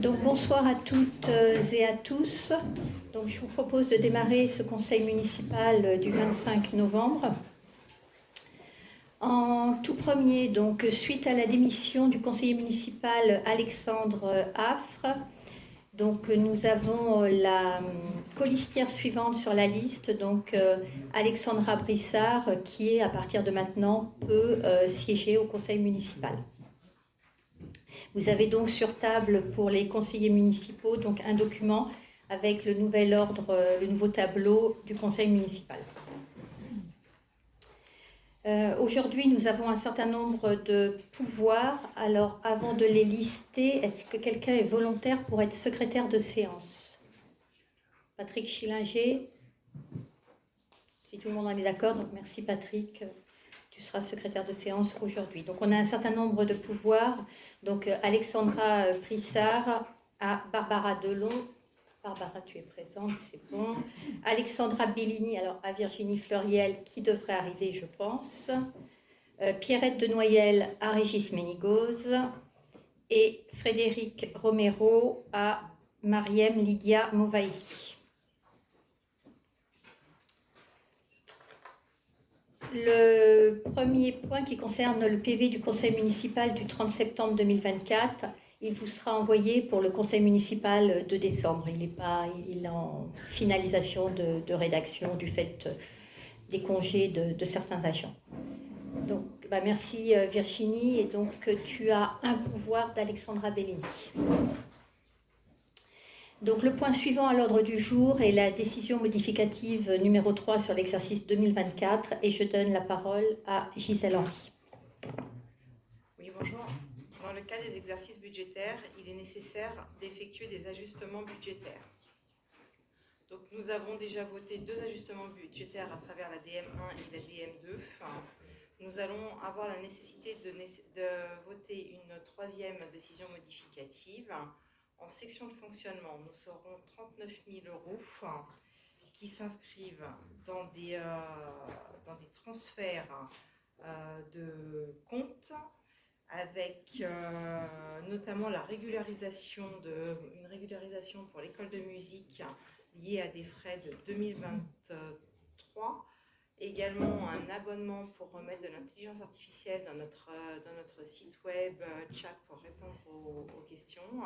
Donc bonsoir à toutes et à tous. Donc je vous propose de démarrer ce conseil municipal du 25 novembre. En tout premier, donc suite à la démission du conseiller municipal Alexandre Affre, donc nous avons la colistière suivante sur la liste, donc Alexandra Brissard, qui à partir de maintenant peut siéger au conseil municipal. Vous avez donc sur table pour les conseillers municipaux donc un document avec le nouvel ordre, le nouveau tableau du conseil municipal. Aujourd'hui, nous avons un certain nombre de pouvoirs. Alors, avant de les lister, est-ce que quelqu'un est volontaire pour être secrétaire de séance? Patrick Schillinger? Si tout le monde en est d'accord, donc merci Patrick. Tu seras secrétaire de séance aujourd'hui. Donc, on a un certain nombre de pouvoirs. Donc, Alexandra Brissard à Barbara Delon. Barbara, tu es présente, c'est bon. Alexandra Bellini, alors à Virginie Fleuriel, qui devrait arriver, je pense. Pierrette de Noyel à Régis Ménigoz. Et Frédéric Romero à Mariem Lydia Movaili. Le premier point qui concerne le PV du conseil municipal du 30 septembre 2024, il vous sera envoyé pour le conseil municipal de décembre. Il est en finalisation de rédaction du fait des congés de certains agents. Donc, merci Virginie. Et donc, tu as un pouvoir d'Alexandra Bellini. Donc, le point suivant à l'ordre du jour est la décision modificative numéro 3 sur l'exercice 2024 et je donne la parole à Gisèle Henry. Oui, bonjour. Dans le cas des exercices budgétaires, il est nécessaire d'effectuer des ajustements budgétaires. Donc, nous avons déjà voté 2 ajustements budgétaires à travers la DM1 et la DM2. Nous allons avoir la nécessité de voter une 3e décision modificative. En section de fonctionnement, nous aurons 39 000 € qui s'inscrivent dans des transferts de comptes avec notamment une régularisation pour l'école de musique liée à des frais de 2023. Également un abonnement pour remettre de l'intelligence artificielle dans notre site web chat pour répondre aux questions.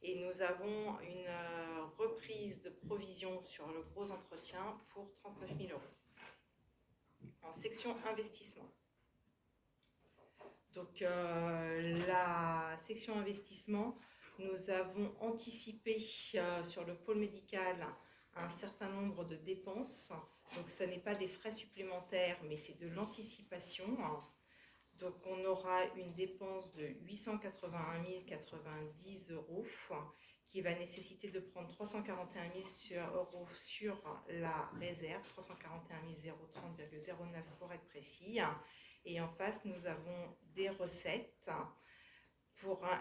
Et nous avons une reprise de provision sur le gros entretien pour 39 000 €. En section investissement. Donc la section investissement, nous avons anticipé sur le pôle médical un certain nombre de dépenses. Donc, ce n'est pas des frais supplémentaires, mais c'est de l'anticipation. Donc, on aura une dépense de 881 090 € qui va nécessiter de prendre 341 000 € sur la réserve, 341 030,09 pour être précis. Et en face, nous avons des recettes.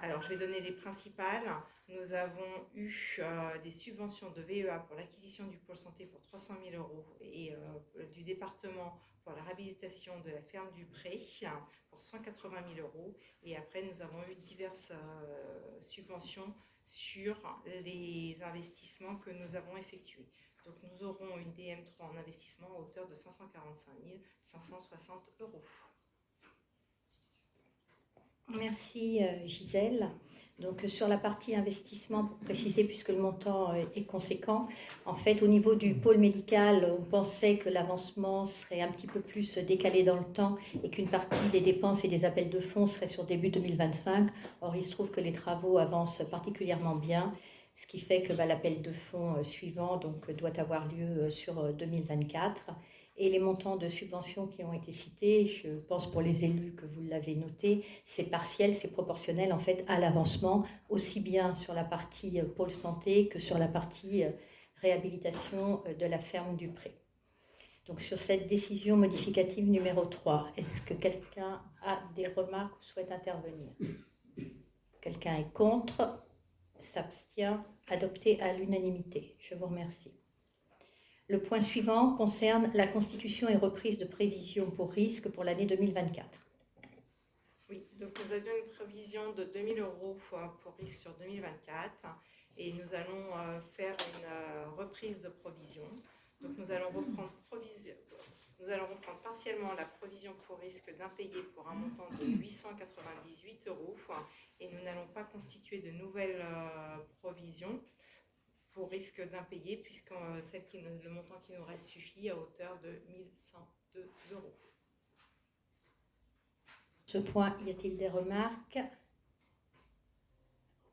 Alors, je vais donner les principales. Nous avons eu des subventions de VEA pour l'acquisition du pôle santé pour 300 000 € et du département pour la réhabilitation de la ferme du Pré pour 180 000 €. Et après, nous avons eu diverses subventions sur les investissements que nous avons effectués. Donc, nous aurons une DM3 en investissement à hauteur de 545 560 €. Merci Gisèle. Donc sur la partie investissement, pour préciser, puisque le montant est conséquent, en fait au niveau du pôle médical, on pensait que l'avancement serait un petit peu plus décalé dans le temps et qu'une partie des dépenses et des appels de fonds serait sur début 2025. Or il se trouve que les travaux avancent particulièrement bien, ce qui fait que l'appel de fonds suivant doit avoir lieu sur 2024. Et les montants de subventions qui ont été cités, je pense pour les élus que vous l'avez noté, c'est partiel, c'est proportionnel en fait à l'avancement, aussi bien sur la partie pôle santé que sur la partie réhabilitation de la ferme du Pré. Donc sur cette décision modificative numéro 3, est-ce que quelqu'un a des remarques ou souhaite intervenir? Quelqu'un est contre? S'abstient? Adopté à l'unanimité. Je vous remercie. Le point suivant concerne la constitution et reprise de prévisions pour risque pour l'année 2024. Oui, Donc nous avions une prévision de 2 000 euros pour risque sur 2024 et nous allons faire une reprise de provision. Donc nous allons reprendre partiellement la provision pour risque d'impayé pour un montant de 898 euros et nous n'allons pas constituer de nouvelles provisions pour risque d'impayé puisque le montant qui nous reste suffit à hauteur de 1102 euros. Ce point, y a-t-il des remarques?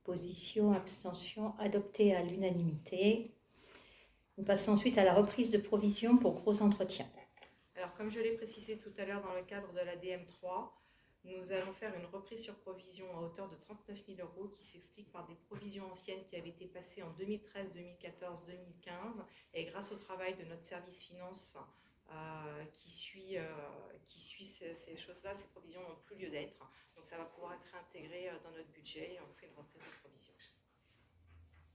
Opposition, abstention, adopté à l'unanimité. Nous passons ensuite à la reprise de provision pour gros entretien. Alors, comme je l'ai précisé tout à l'heure dans le cadre de la DM3, nous allons faire une reprise sur provision à hauteur de 39 000 euros qui s'explique par des provisions anciennes qui avaient été passées en 2013, 2014, 2015 et grâce au travail de notre service finance qui suit ces choses-là, ces provisions n'ont plus lieu d'être. Donc ça va pouvoir être intégré dans notre budget et on fait une reprise de provision.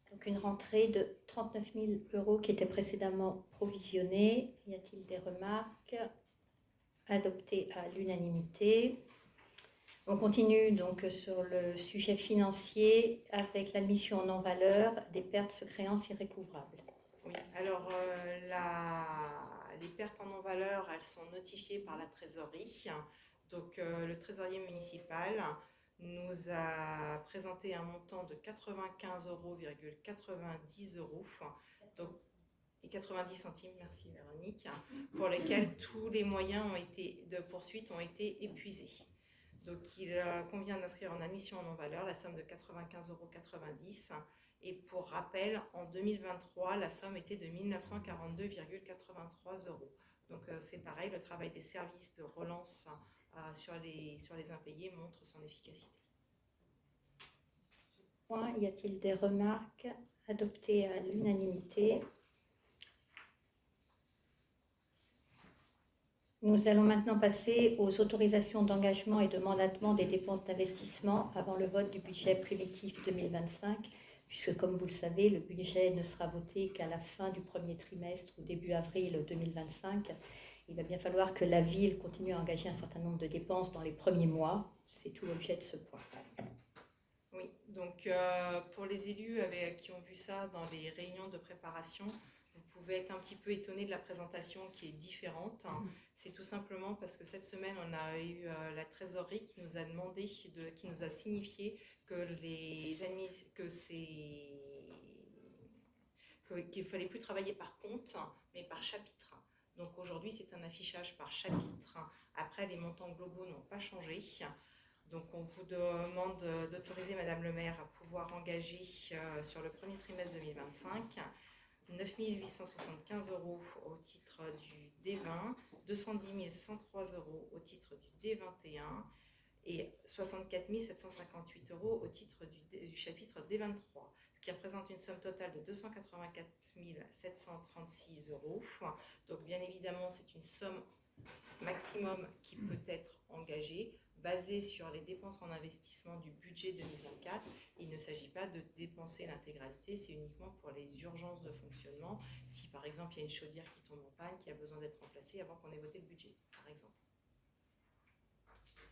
Donc une rentrée de 39 000 euros qui était précédemment provisionnée. Y a-t-il des remarques? Adopté à l'unanimité. On continue donc sur le sujet financier avec l'admission en non-valeur des pertes créances irrécouvrables. Oui, alors les pertes en non-valeur, elles sont notifiées par la trésorerie. Donc le trésorier municipal nous a présenté un montant de 95,90 euros, donc, et 90 centimes, merci Véronique, pour lesquels tous les moyens de poursuite ont été épuisés. Donc il convient d'inscrire en admission en non-valeur la somme de 95,90 euros. Et pour rappel, en 2023, la somme était de 1 942,83 euros. Donc c'est pareil, le travail des services de relance sur les impayés montre son efficacité. Y a-t-il des remarques? Adopté à l'unanimité. Nous allons maintenant passer aux autorisations d'engagement et de mandatement des dépenses d'investissement avant le vote du budget primitif 2025, puisque comme vous le savez, le budget ne sera voté qu'à la fin du premier trimestre ou début avril 2025. Il va bien falloir que la ville continue à engager un certain nombre de dépenses dans les premiers mois. C'est tout l'objet de ce point. Oui, donc pour les élus qui ont vu ça dans les réunions de préparation, vous pouvez être un petit peu étonné de la présentation qui est différente. C'est tout simplement parce que cette semaine, on a eu la trésorerie qui nous a demandé, qui nous a signifié qu'il ne fallait plus travailler par compte, mais par chapitre. Donc aujourd'hui, c'est un affichage par chapitre. Après, les montants globaux n'ont pas changé. Donc on vous demande d'autoriser Madame le maire à pouvoir engager sur le premier trimestre 2025 9 875 euros au titre du D20, 210 103 euros au titre du D21 et 64 758 euros au titre du chapitre D23, ce qui représente une somme totale de 284 736 euros. Donc bien évidemment, c'est une somme maximum qui peut être engagée, basée sur les dépenses en investissement du budget 2024. Il ne s'agit pas de dépenser l'intégralité, c'est uniquement pour les urgences de fonctionnement. Si par exemple il y a une chaudière qui tombe en panne, qui a besoin d'être remplacée avant qu'on ait voté le budget, par exemple.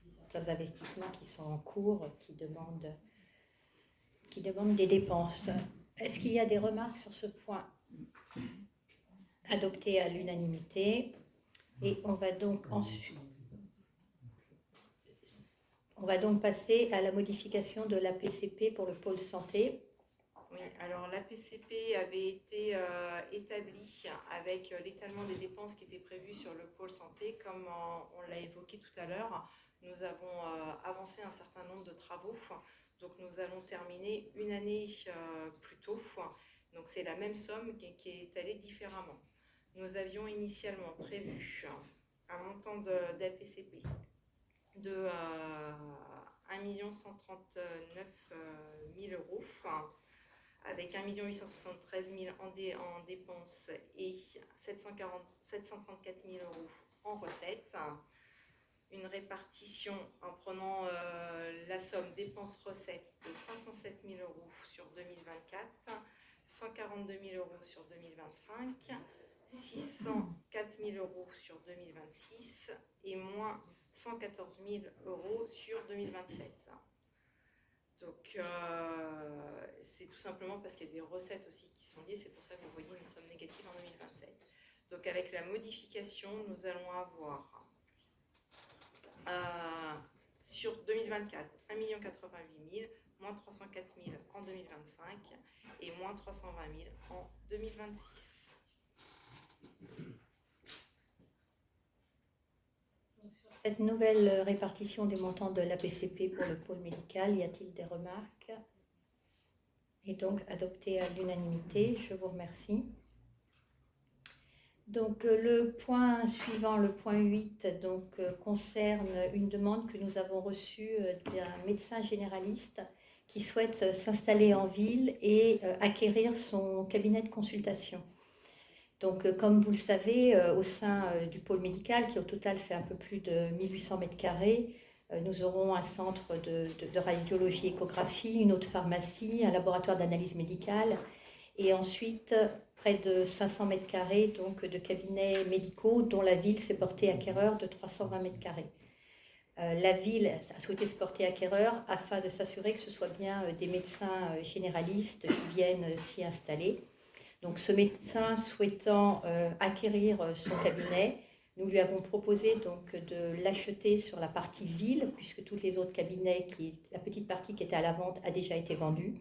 Certains investissements qui sont en cours, qui demandent des dépenses. Est-ce qu'il y a des remarques sur ce point? Adopté à l'unanimité. Et on va donc passer à la modification de la PCP pour le pôle santé. Oui, alors la PCP avait été établie avec l'étalement des dépenses qui étaient prévues sur le pôle santé. Comme on l'a évoqué tout à l'heure, nous avons avancé un certain nombre de travaux. Donc nous allons terminer une année plus tôt. Donc c'est la même somme qui est étalée différemment. Nous avions initialement prévu un montant d'APCP de 1 139 000 euros, avec 1 873 000 en dépenses et 734 000 euros en recettes. Une répartition en prenant la somme dépenses-recettes de 507 000 euros sur 2024, 142 000 euros sur 2025, 604 000 euros sur 2026 et moins 114 000 € sur 2027. Donc, c'est tout simplement parce qu'il y a des recettes aussi qui sont liées. C'est pour ça que vous voyez, nous sommes négatifs en 2027. Donc, avec la modification, nous allons avoir sur 2024, 1 088 000, moins 304 000 en 2025 et moins 320 000 en 2026. Cette nouvelle répartition des montants de l'APCP pour le pôle médical, y a-t-il des remarques? Et donc adopté à l'unanimité, je vous remercie. Donc le point suivant, le point 8, donc, concerne une demande que nous avons reçue d'un médecin généraliste qui souhaite s'installer en ville et acquérir son cabinet de consultation. Donc, comme vous le savez, au sein du pôle médical, qui au total fait un peu plus de 1800 m², nous aurons un centre de radiologie échographie, une autre pharmacie, un laboratoire d'analyse médicale, et ensuite près de 500 m², donc, de cabinets médicaux, dont la ville s'est portée acquéreur de 320 m². La ville a souhaité se porter acquéreur afin de s'assurer que ce soit bien des médecins généralistes qui viennent s'y installer. Donc, ce médecin souhaitant acquérir son cabinet, nous lui avons proposé donc de l'acheter sur la partie ville, puisque tous les autres cabinets, la petite partie qui était à la vente a déjà été vendue.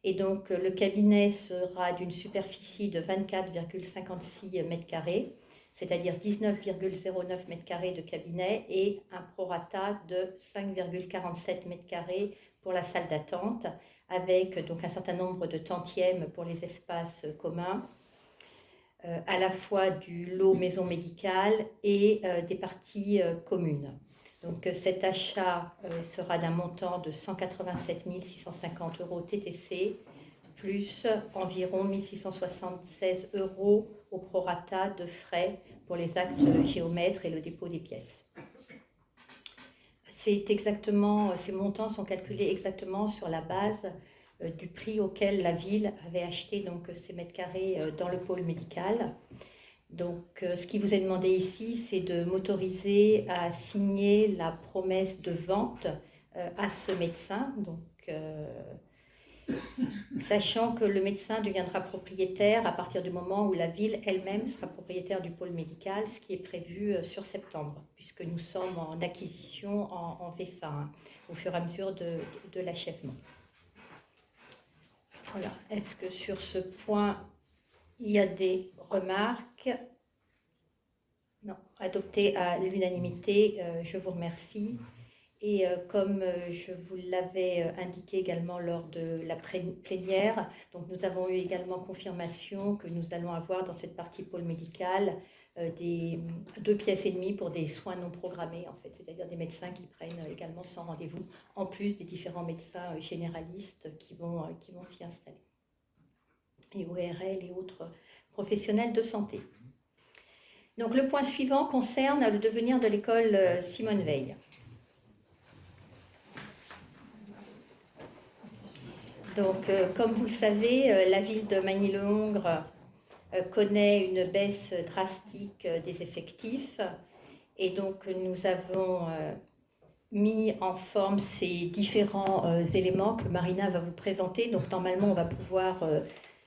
Et donc, le cabinet sera d'une superficie de 24,56 m², c'est-à-dire 19,09 m² de cabinet et un prorata de 5,47 m² pour la salle d'attente, avec donc un certain nombre de tantièmes pour les espaces communs, à la fois du lot maison médicale et des parties communes. Donc cet achat sera d'un montant de 187 650 € TTC, plus environ 1 676 € au prorata de frais pour les actes géomètres et le dépôt des pièces. Ces montants sont calculés exactement sur la base du prix auquel la ville avait acheté donc, ces mètres carrés dans le pôle médical. Donc, ce qui vous est demandé ici, c'est de m'autoriser à signer la promesse de vente à ce médecin. Donc, sachant que le médecin deviendra propriétaire à partir du moment où la ville elle-même sera propriétaire du pôle médical, ce qui est prévu sur septembre, puisque nous sommes en acquisition en VFA, hein, au fur et à mesure de l'achèvement. Voilà. Est-ce que sur ce point, il y a des remarques? Non. Adopté à l'unanimité, je vous remercie. Et comme je vous l'avais indiqué également lors de la plénière, donc nous avons eu également confirmation que nous allons avoir dans cette partie pôle médical 2 pièces et demie pour des soins non programmés, en fait, c'est-à-dire des médecins qui prennent également sans rendez-vous, en plus des différents médecins généralistes qui vont s'y installer, et ORL et autres professionnels de santé. Donc le point suivant concerne le devenir de l'école Simone Veil. Donc, comme vous le savez, la ville de Magny-le-Hongre connaît une baisse drastique des effectifs. Et donc, nous avons mis en forme ces différents éléments que Marina va vous présenter. Donc, normalement, on va pouvoir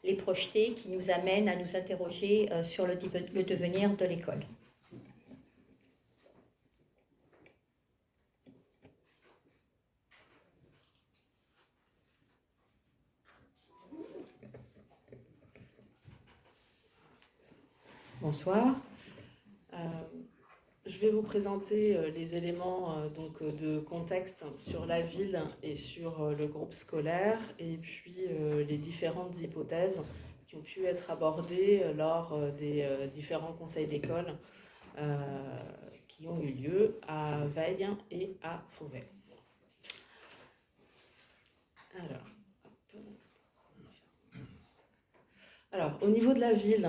les projeter, qui nous amènent à nous interroger sur le devenir de l'école. Bonsoir. Je vais vous présenter les éléments de contexte sur la ville et sur le groupe scolaire, et puis les différentes hypothèses qui ont pu être abordées lors des différents conseils d'école qui ont eu lieu à Veil et à Fauvet. Alors, au niveau de la ville,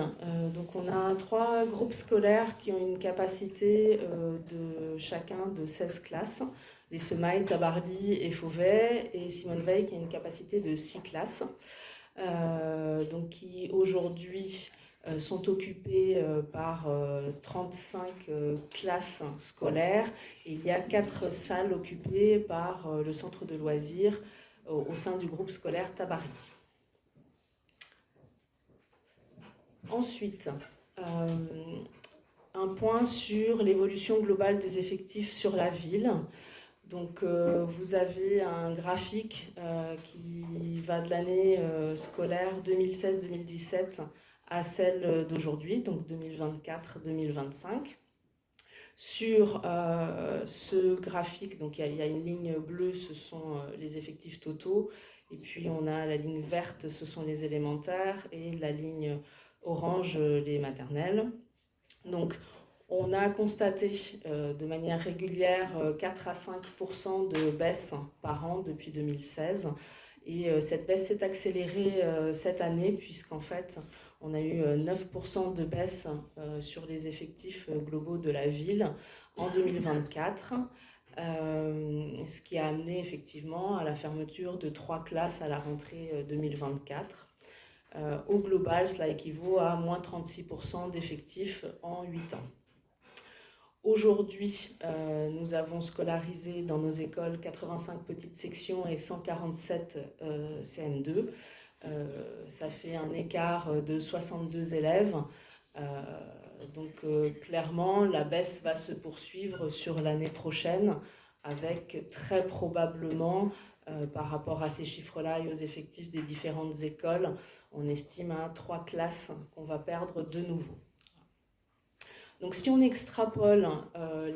donc on a 3 groupes scolaires qui ont une capacité de chacun de 16 classes. Les Semailles, Tabarly et Fauvet, et Simone Veil qui a une capacité de 6 classes. Donc qui aujourd'hui sont occupés par 35 classes scolaires et il y a 4 salles occupées par le centre de loisirs au sein du groupe scolaire Tabary. Ensuite, un point sur l'évolution globale des effectifs sur la ville. Donc, vous avez un graphique qui va de l'année scolaire 2016-2017 à celle d'aujourd'hui, donc 2024-2025. Sur ce graphique, donc il y a une ligne bleue, ce sont les effectifs totaux, et puis on a la ligne verte, ce sont les élémentaires, et la ligne orange, les maternelles. Donc, on a constaté de manière régulière 4 à 5% de baisse par an depuis 2016. Et cette baisse s'est accélérée cette année, puisqu'en fait, on a eu 9% de baisse sur les effectifs globaux de la ville en 2024. Ce qui a amené effectivement à la fermeture de 3 classes à la rentrée 2024. Au global, cela équivaut à moins 36% d'effectifs en 8 ans. Aujourd'hui, nous avons scolarisé dans nos écoles 85 petites sections et 147 CM2. Ça fait un écart de 62 élèves. Donc clairement, la baisse va se poursuivre sur l'année prochaine avec très probablement, par rapport à ces chiffres-là et aux effectifs des différentes écoles, on estime à 3 classes qu'on va perdre de nouveau. Donc si on extrapole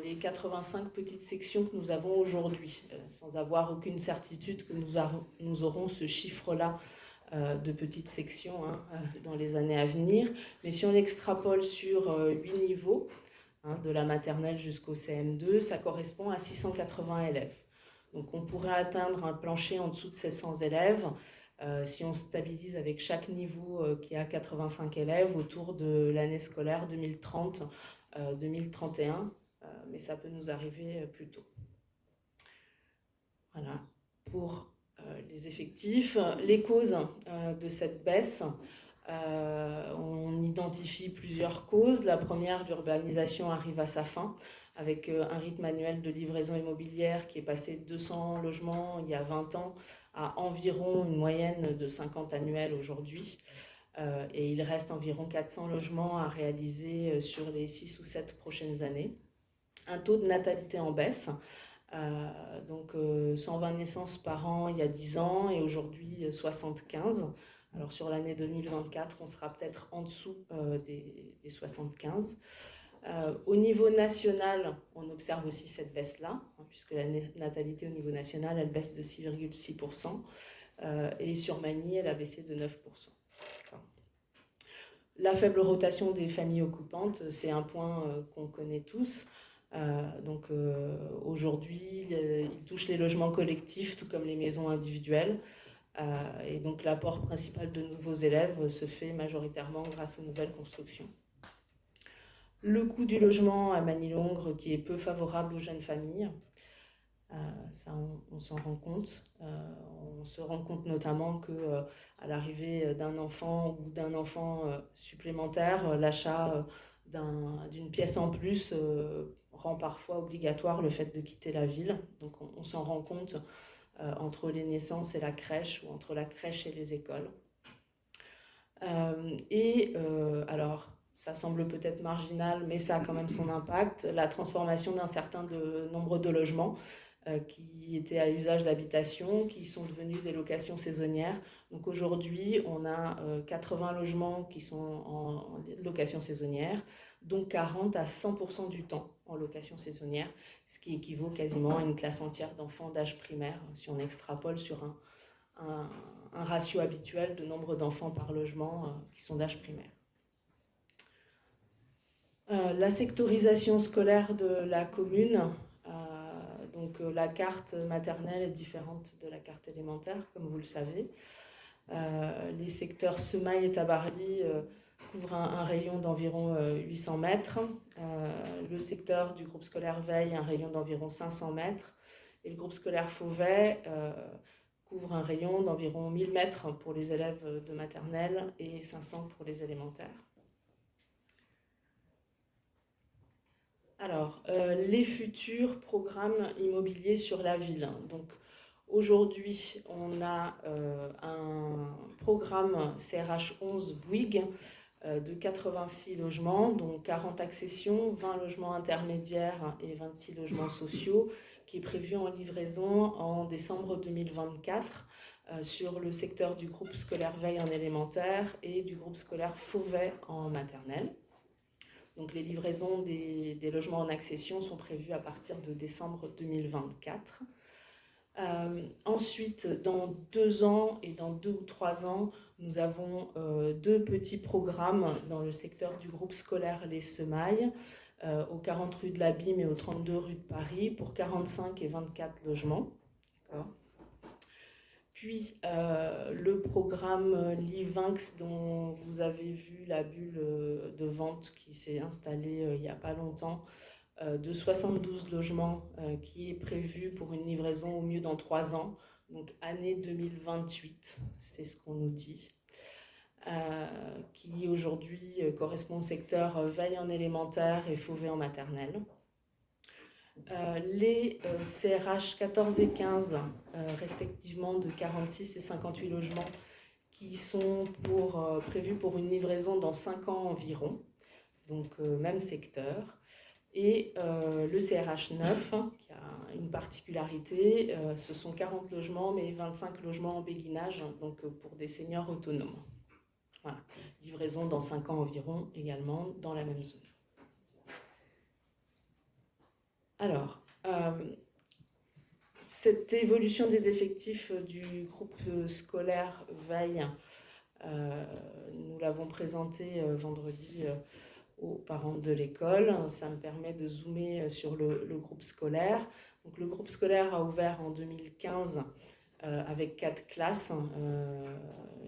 les 85 petites sections que nous avons aujourd'hui, sans avoir aucune certitude que nous aurons ce chiffre-là de petites sections dans les années à venir, mais si on l'extrapole sur 8 niveaux, de la maternelle jusqu'au CM2, ça correspond à 680 élèves. Donc on pourrait atteindre un plancher en dessous de 700 élèves si on stabilise avec chaque niveau qui a 85 élèves autour de l'année scolaire 2030-2031, mais ça peut nous arriver plus tôt. Voilà pour les effectifs. Les causes de cette baisse, on identifie plusieurs causes. La première, l'urbanisation arrive à sa fin, avec un rythme annuel de livraison immobilière qui est passé de 200 logements il y a 20 ans à environ une moyenne de 50 annuels aujourd'hui. Et il reste environ 400 logements à réaliser sur les 6 ou 7 prochaines années. Un taux de natalité en baisse, donc 120 naissances par an il y a 10 ans et aujourd'hui 75. Alors sur l'année 2024, on sera peut-être en dessous des 75. Au niveau national, on observe aussi cette baisse-là, puisque la natalité au niveau national, elle baisse de 6,6%. Et sur Magny, elle a baissé de 9%. La faible rotation des familles occupantes, c'est un point qu'on connaît tous. Donc aujourd'hui, il touche les logements collectifs, tout comme les maisons individuelles. Et donc l'apport principal de nouveaux élèves se fait majoritairement grâce aux nouvelles constructions. Le coût du logement à Magny-Longres qui est peu favorable aux jeunes familles, ça on s'en rend compte. On se rend compte notamment qu'à l'arrivée d'un enfant ou d'un enfant supplémentaire, l'achat d'une pièce en plus rend parfois obligatoire le fait de quitter la ville. Donc on s'en rend compte entre les naissances et la crèche, ou entre la crèche et les écoles. Alors, ça semble peut-être marginal, mais ça a quand même son impact, la transformation d'un certain nombre de logements qui étaient à usage d'habitation, qui sont devenus des locations saisonnières. Donc aujourd'hui, on a 80 logements qui sont en location saisonnière, dont 40 à 100% du temps en location saisonnière, ce qui équivaut quasiment à une classe entière d'enfants d'âge primaire, si on extrapole sur un ratio habituel de nombre d'enfants par logement qui sont d'âge primaire. La sectorisation scolaire de la commune, donc la carte maternelle est différente de la carte élémentaire, comme vous le savez. Les secteurs Semaille et Tabary couvrent un rayon d'environ 800 mètres. Le secteur du groupe scolaire Veille, un rayon d'environ 500 mètres. Et le groupe scolaire Fauvet couvre un rayon d'environ 1000 mètres pour les élèves de maternelle et 500 pour les élémentaires. Alors, les futurs programmes immobiliers sur la ville. Donc, aujourd'hui, on a un programme CRH 11 Bouygues de 86 logements, dont 40 accessions, 20 logements intermédiaires et 26 logements sociaux, qui est prévu en livraison en décembre 2024 sur le secteur du groupe scolaire Veille en élémentaire et du groupe scolaire Fauvet en maternelle. Donc les livraisons des logements en accession sont prévues à partir de décembre 2024. Ensuite, dans 2 ans et dans 2 ou 3 ans, nous avons 2 petits programmes dans le secteur du groupe scolaire Les Semailles, aux 40 rue de l'Abîme et aux 32 rue de Paris, pour 45 et 24 logements. D'accord. Puis le programme Livinx, dont vous avez vu la bulle de vente qui s'est installée il n'y a pas longtemps, de 72 logements qui est prévu pour une livraison au mieux dans 3 ans, donc année 2028, c'est ce qu'on nous dit, qui aujourd'hui correspond au secteur Veille en élémentaire et Fauvet en maternelle. Les CRH 14 et 15, respectivement de 46 et 58 logements, qui sont prévus pour une livraison dans 5 ans environ, donc même secteur. Et le CRH 9, qui a une particularité, ce sont 40 logements, mais 25 logements en béguinage, donc pour des seniors autonomes. Voilà. Livraison dans 5 ans environ, également dans la même zone. Alors, cette évolution des effectifs du groupe scolaire Veille, nous l'avons présentée vendredi aux parents de l'école. Ça me permet de zoomer sur le groupe scolaire. Donc, le groupe scolaire a ouvert en 2015 avec 4 classes.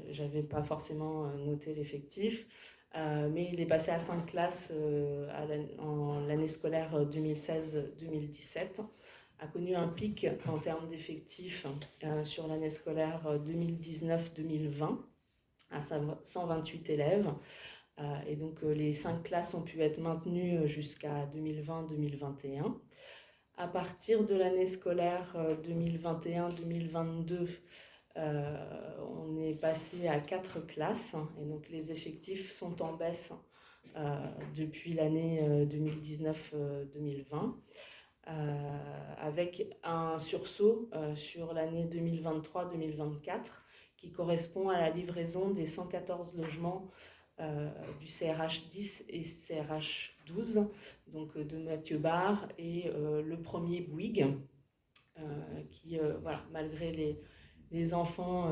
Je n'avais pas forcément noté l'effectif, mais il est passé à 5 classes en l'année scolaire 2016-2017. A connu un pic en termes d'effectifs sur l'année scolaire 2019-2020 à 128 élèves. Et donc les 5 classes ont pu être maintenues jusqu'à 2020-2021. À partir de l'année scolaire 2021-2022, on est passé à 4 classes et donc les effectifs sont en baisse depuis l'année 2019-2020. Avec un sursaut sur l'année 2023-2024 qui correspond à la livraison des 114 logements du CRH 10 et CRH 12, donc de Mathieu Barre et le premier Bouygues, qui, voilà, malgré les enfants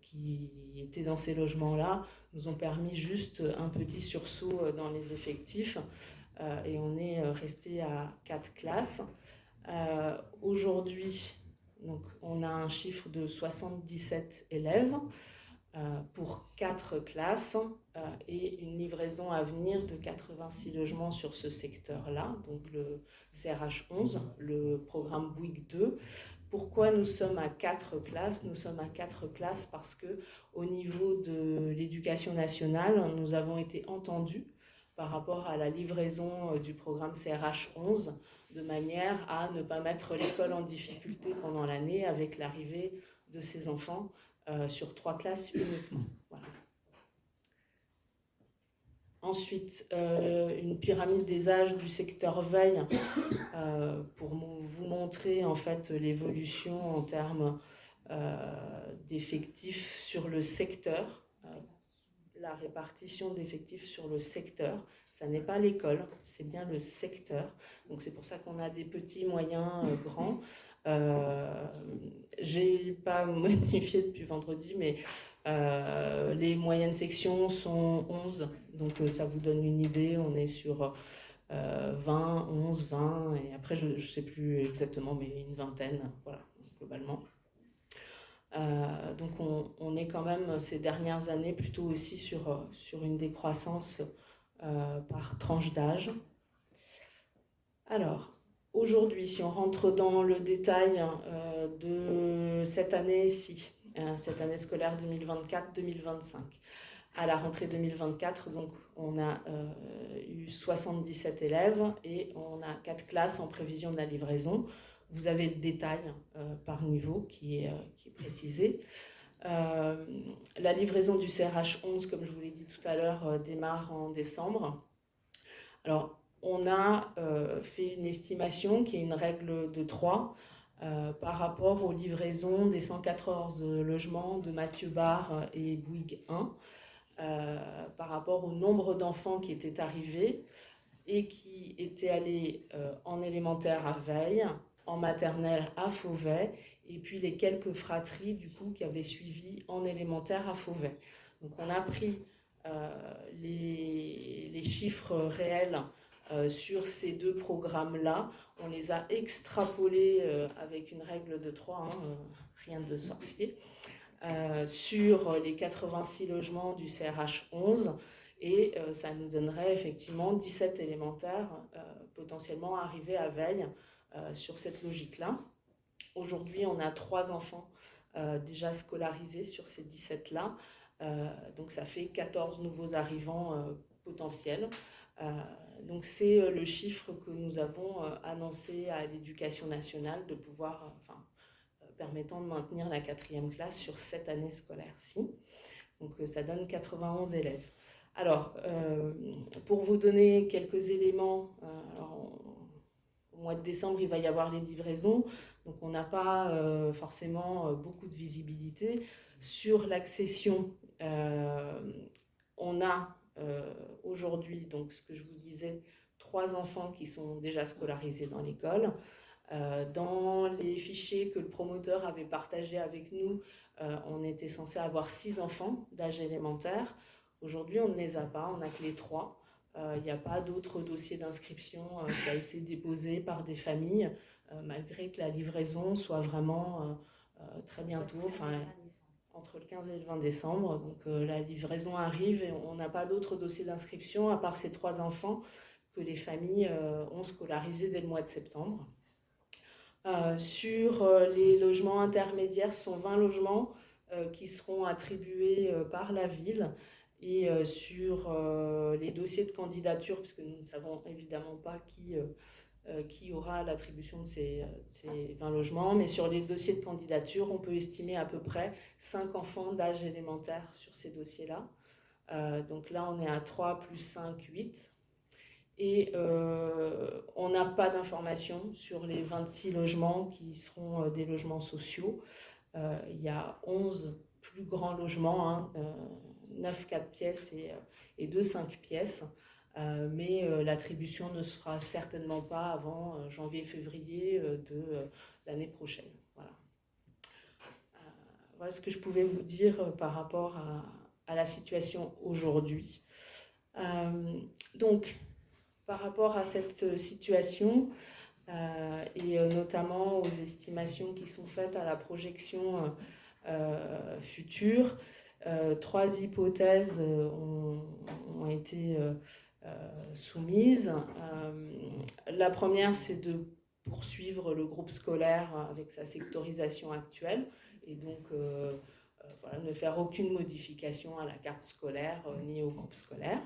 qui étaient dans ces logements-là, nous ont permis juste un petit sursaut dans les effectifs. Et on est resté à 4 classes. Aujourd'hui, donc, on a un chiffre de 77 élèves pour 4 classes et une livraison à venir de 86 logements sur ce secteur-là, donc le CRH 11, le programme Bouygues 2. Pourquoi nous sommes à 4 classes ? Nous sommes à 4 classes parce qu'au niveau de l'éducation nationale, nous avons été entendus par rapport à la livraison du programme CRH 11, de manière à ne pas mettre l'école en difficulté pendant l'année avec l'arrivée de ces enfants sur 3 classes uniquement. Voilà. Ensuite, une pyramide des âges du secteur veille pour vous montrer en fait l'évolution en termes d'effectifs sur le secteur. La répartition d'effectifs sur le secteur, ça n'est pas l'école, c'est bien le secteur. Donc c'est pour ça qu'on a des petits, moyens, grands. J'ai pas modifié depuis vendredi, mais les moyennes sections sont 11, donc ça vous donne une idée. On est sur 20, 11, 20, et après je sais plus exactement, mais une vingtaine, voilà, globalement. Donc on est quand même ces dernières années plutôt aussi sur une décroissance par tranche d'âge. Alors, aujourd'hui, si on rentre dans le détail de cette année-ci, cette année scolaire 2024-2025, À la rentrée 2024, donc, on a eu 77 élèves et on a 4 classes en prévision de la livraison. Vous avez le détail par niveau qui est précisé. La livraison du CRH 11, comme je vous l'ai dit tout à l'heure, démarre en décembre. Alors, on a fait une estimation qui est une règle de 3 par rapport aux livraisons des 114 logements de Mathieu Barre et Bouygues 1, par rapport au nombre d'enfants qui étaient arrivés et qui étaient allés en élémentaire à Veille, en maternelle à Fauvet, et puis les quelques fratries du coup qui avaient suivi en élémentaire à Fauvet. Donc on a pris les chiffres réels sur ces 2 programmes-là. On les a extrapolés avec une règle de 3, rien de sorcier, sur les 86 logements du CRH 11. Et ça nous donnerait effectivement 17 élémentaires potentiellement arrivés à Veille sur cette logique-là. Aujourd'hui, on a 3 enfants déjà scolarisés sur ces 17-là. Donc ça fait 14 nouveaux arrivants potentiels. Donc c'est le chiffre que nous avons annoncé à l'Éducation nationale de pouvoir, permettant de maintenir la 4e classe sur cette année scolaire-ci. Donc ça donne 91 élèves. Alors, pour vous donner quelques éléments, au mois de décembre, il va y avoir les livraisons, donc on n'a pas forcément beaucoup de visibilité. Sur l'accession, on a aujourd'hui, donc ce que je vous disais, 3 enfants qui sont déjà scolarisés dans l'école. Dans les fichiers que le promoteur avait partagés avec nous, on était censé avoir 6 enfants d'âge élémentaire. Aujourd'hui, on ne les a pas, on n'a que les 3. Il n'y a pas d'autre dossier d'inscription qui a été déposé par des familles, malgré que la livraison soit vraiment très bientôt, entre le 15 et le 20 décembre. Donc la livraison arrive et on n'a pas d'autre dossier d'inscription à part ces 3 enfants que les familles ont scolarisés dès le mois de septembre. Sur les logements intermédiaires, ce sont 20 logements qui seront attribués par la ville. Et sur les dossiers de candidature, puisque nous ne savons évidemment pas qui aura l'attribution de ces 20 logements, mais sur les dossiers de candidature, on peut estimer à peu près 5 enfants d'âge élémentaire sur ces dossiers-là. Donc là, on est à 3 plus 5, 8. Et on n'a pas d'informations sur les 26 logements qui seront des logements sociaux. Il y a 11 plus grands logements, 9 4 pièces et 2 5 pièces. Mais l'attribution ne se fera certainement pas avant janvier-février de l'année prochaine. Voilà. Voilà ce que je pouvais vous dire par rapport à la situation aujourd'hui. Donc, par rapport à cette situation, et notamment aux estimations qui sont faites à la projection future, 3 hypothèses ont été soumises. La première, c'est de poursuivre le groupe scolaire avec sa sectorisation actuelle et donc voilà, ne faire aucune modification à la carte scolaire ni au groupe scolaire.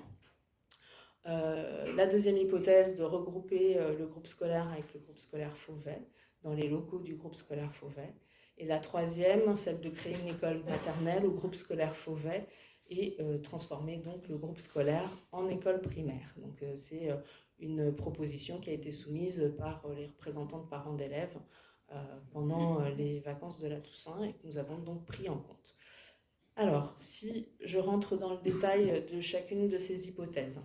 La deuxième hypothèse, de regrouper le groupe scolaire avec le groupe scolaire Fauvet dans les locaux du groupe scolaire Fauvet. Et la troisième, celle de créer une école maternelle au groupe scolaire Fauvet et transformer donc le groupe scolaire en école primaire. Donc c'est une proposition qui a été soumise par les représentants de parents d'élèves pendant les vacances de la Toussaint et que nous avons donc pris en compte. Alors, si je rentre dans le détail de chacune de ces hypothèses.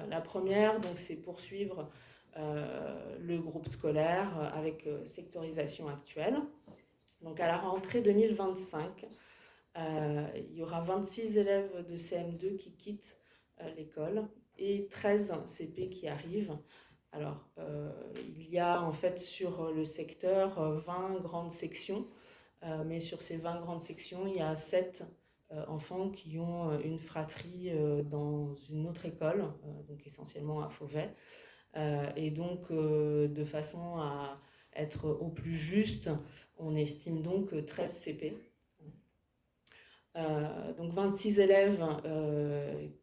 La première, donc, c'est poursuivre le groupe scolaire avec sectorisation actuelle. Donc à la rentrée 2025, il y aura 26 élèves de CM2 qui quittent l'école et 13 CP qui arrivent. Alors, il y a en fait sur le secteur 20 grandes sections, mais sur ces 20 grandes sections, il y a 7 enfants qui ont une fratrie dans une autre école, donc essentiellement à Fauvet. Et donc, de façon à être au plus juste, on estime donc 13 CP. Donc 26 élèves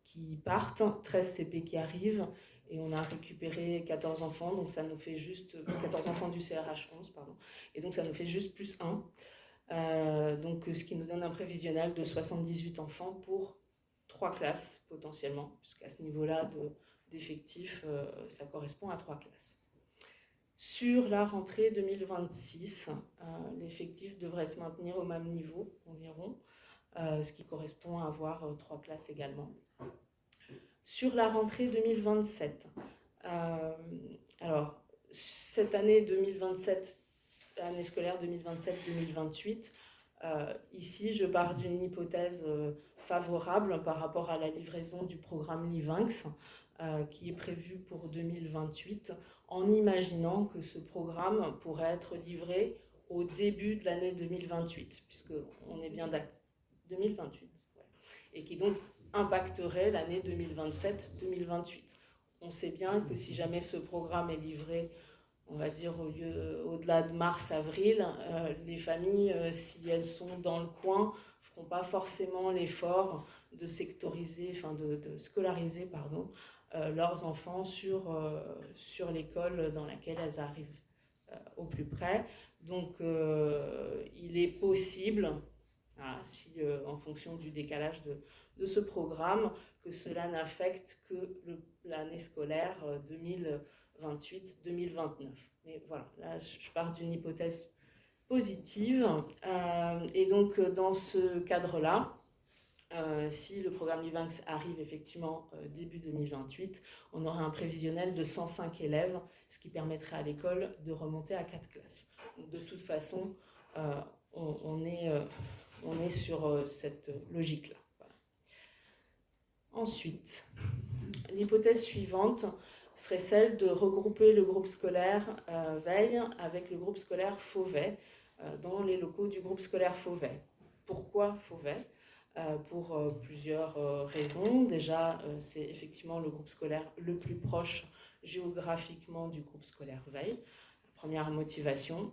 qui partent, 13 CP qui arrivent, et on a récupéré 14 enfants, donc ça nous fait juste 14 enfants du CRH 11, pardon, et donc ça nous fait juste plus 1. Donc ce qui nous donne un prévisionnel de 78 enfants pour 3 classes potentiellement, puisqu'à ce niveau-là d'effectifs, ça correspond à 3 classes. Sur la rentrée 2026, l'effectif devrait se maintenir au même niveau environ, ce qui correspond à avoir 3 classes également. Sur la rentrée 2027, alors cette année 2027, année scolaire 2027-2028, ici je pars d'une hypothèse favorable par rapport à la livraison du programme Livinx qui est prévu pour 2028, en imaginant que ce programme pourrait être livré au début de l'année 2028, puisqu'on est bien d'accord. 2028, ouais. Et qui donc impacterait l'année 2027-2028. On sait bien que si jamais ce programme est livré, on va dire au-delà de mars-avril, les familles, si elles sont dans le coin, ne feront pas forcément l'effort de sectoriser, enfin de scolariser, leurs enfants sur l'école dans laquelle elles arrivent au plus près. Donc il est possible, si en fonction du décalage de ce programme, que cela n'affecte que l'année scolaire 2028-2029. Mais voilà, là je pars d'une hypothèse positive. Et donc dans ce cadre-là, si le programme Livinx arrive effectivement début 2028, on aura un prévisionnel de 105 élèves, ce qui permettrait à l'école de remonter à 4 classes. Donc, de toute façon, on est sur cette logique-là. Voilà. Ensuite, l'hypothèse suivante serait celle de regrouper le groupe scolaire Veille avec le groupe scolaire Fauvet dans les locaux du groupe scolaire Fauvet. Pourquoi Fauvet ? Pour plusieurs raisons. Déjà, c'est effectivement le groupe scolaire le plus proche géographiquement du groupe scolaire Veille. Première motivation.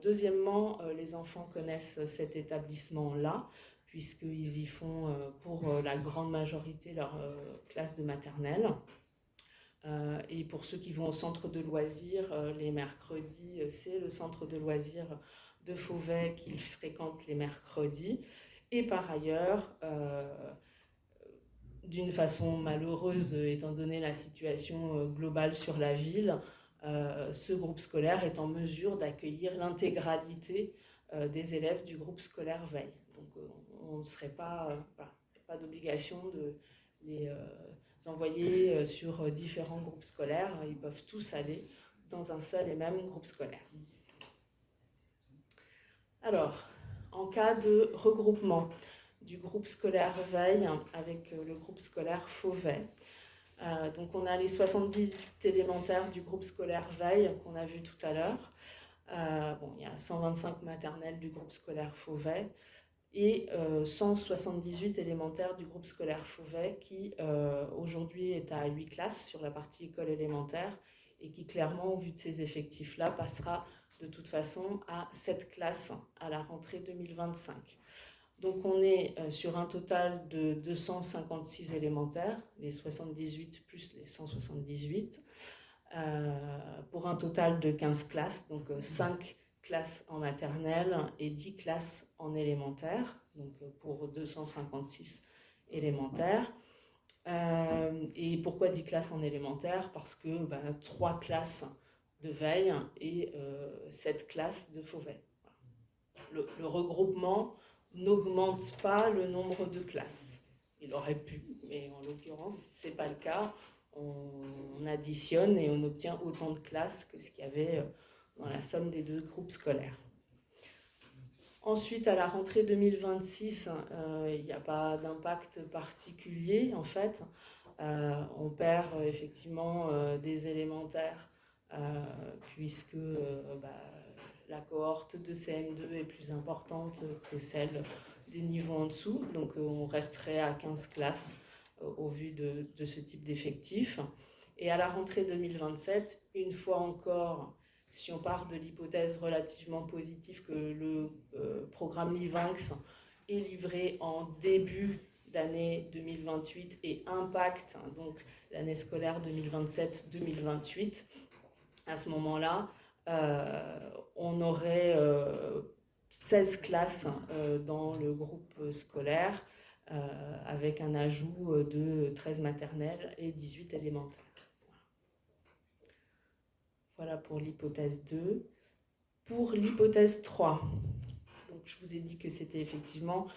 Deuxièmement, les enfants connaissent cet établissement-là, puisqu'ils y font pour la grande majorité leur classe de maternelle. Et pour ceux qui vont au centre de loisirs, les mercredis, c'est le centre de loisirs de Fauvet qu'ils fréquentent les mercredis. Et par ailleurs, d'une façon malheureuse, étant donné la situation globale sur la ville, ce groupe scolaire est en mesure d'accueillir l'intégralité des élèves du groupe scolaire Veille. Donc on ne serait pas d'obligation de les envoyer sur différents groupes scolaires. Ils peuvent tous aller dans un seul et même groupe scolaire. Alors, en cas de regroupement du groupe scolaire Veille avec le groupe scolaire Fauvet, donc on a les 78 élémentaires du groupe scolaire Veille qu'on a vu tout à l'heure. Il y a 125 maternelles du groupe scolaire Fauvet et 178 élémentaires du groupe scolaire Fauvet qui aujourd'hui est à 8 classes sur la partie école élémentaire et qui clairement, au vu de ces effectifs-là, passera de toute façon à 7 classes à la rentrée 2025. Donc on est sur un total de 256 élémentaires, les 78 plus les 178, pour un total de 15 classes, donc 5 classes en maternelle et 10 classes en élémentaire, donc pour 256 élémentaires. Et pourquoi 10 classes en élémentaire ? Parce que 3 classes de Veille et 7 classes de Fauvet. Le regroupement n'augmente pas le nombre de classes. Il aurait pu, mais en l'occurrence, ce n'est pas le cas. On additionne et on obtient autant de classes que ce qu'il y avait dans la somme des deux groupes scolaires. Ensuite, à la rentrée 2026, il n'y a pas d'impact particulier, en fait. On perd effectivement des élémentaires, puisque la cohorte de CM2 est plus importante que celle des niveaux en dessous. Donc, on resterait à 15 classes au vu de ce type d'effectif. Et à la rentrée 2027, une fois encore, si on part de l'hypothèse relativement positive que le programme Livinx est livré en début d'année 2028 et impacte donc l'année scolaire 2027-2028, à ce moment-là, on aurait 16 classes dans le groupe scolaire, avec un ajout de 13 maternelles et 18 élémentaires. Voilà pour l'hypothèse 2. Pour l'hypothèse 3, donc je vous ai dit que c'était effectivement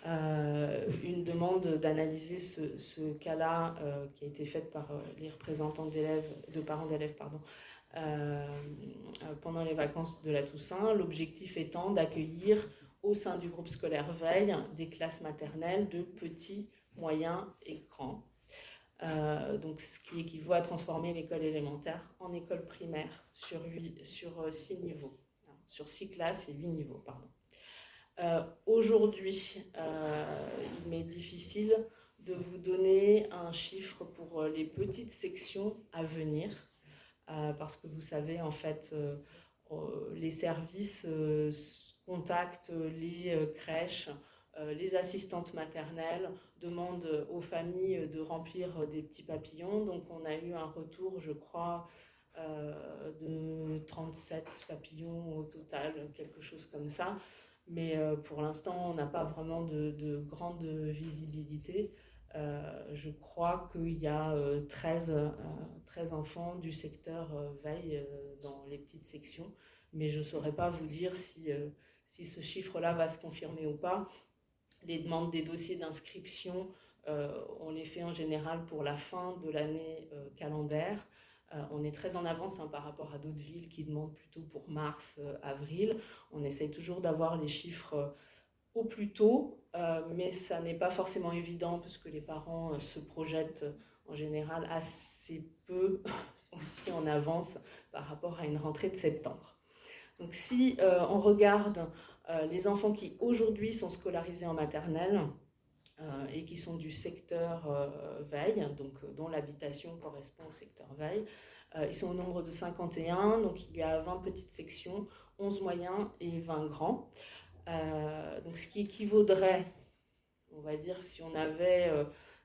une demande d'analyser ce cas-là qui a été faite par les représentants de parents d'élèves pendant les vacances de la Toussaint, l'objectif étant d'accueillir au sein du groupe scolaire Veille des classes maternelles de petits, moyens et grands. Donc ce qui équivaut à transformer l'école élémentaire en école primaire sur 6 niveaux, sur 6 classes et 8 niveaux, pardon. Aujourd'hui, il m'est difficile de vous donner un chiffre pour les petites sections à venir, parce que vous savez, en fait, les services contactent les crèches, les assistantes maternelles, demandent aux familles de remplir des petits papillons. Donc on a eu un retour, je crois, de 37 papillons au total, quelque chose comme ça. Mais pour l'instant, on n'a pas vraiment de grande visibilité. Je crois qu'il y a 13 enfants du secteur veille dans les petites sections, mais je ne saurais pas vous dire si ce chiffre-là va se confirmer ou pas. Les demandes des dossiers d'inscription, on les fait en général pour la fin de l'année calendaire. On est très en avance par rapport à d'autres villes qui demandent plutôt pour mars, avril. On essaye toujours d'avoir les chiffres au plus tôt, mais ça n'est pas forcément évident parce que les parents se projettent en général assez peu aussi en avance par rapport à une rentrée de septembre. Donc si on regarde les enfants qui aujourd'hui sont scolarisés en maternelle et qui sont du secteur veille, donc dont l'habitation correspond au secteur veille, ils sont au nombre de 51, donc il y a 20 petites sections, 11 moyens et 20 grands. Donc ce qui équivaudrait, on va dire, si on avait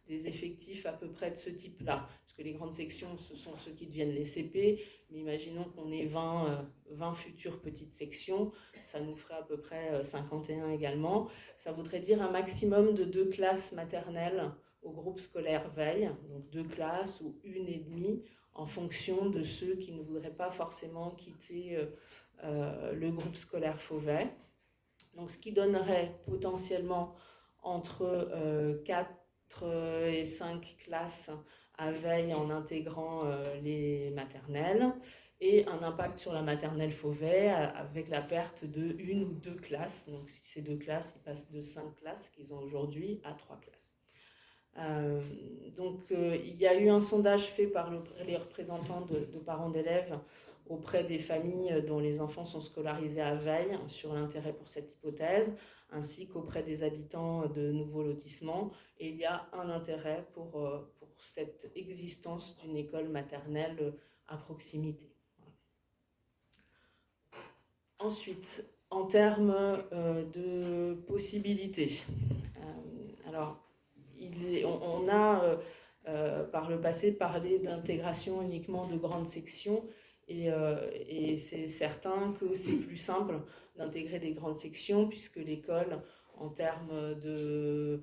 des effectifs à peu près de ce type-là, parce que les grandes sections, ce sont ceux qui deviennent les CP, mais imaginons qu'on ait 20 futures petites sections, ça nous ferait à peu près 51 également. Ça voudrait dire un maximum de 2 classes maternelles au groupe scolaire veille, donc 2 classes ou 1,5 en fonction de ceux qui ne voudraient pas forcément quitter le groupe scolaire Fauvet. Donc, ce qui donnerait potentiellement entre 4 et 5 classes à veille en intégrant les maternelles et un impact sur la maternelle Fauvet avec la perte de 1 ou 2 classes. Donc, si ces 2 classes, ils passent de 5 classes qu'ils ont aujourd'hui à 3 classes. Il y a eu un sondage fait par les représentants de parents d'élèves auprès des familles dont les enfants sont scolarisés à veille sur l'intérêt pour cette hypothèse, ainsi qu'auprès des habitants de nouveaux lotissements. Et il y a un intérêt pour cette existence d'une école maternelle à proximité. Ensuite, en termes de possibilités, on a par le passé parlé d'intégration uniquement de grandes sections et c'est certain que c'est plus simple d'intégrer des grandes sections puisque l'école, en termes de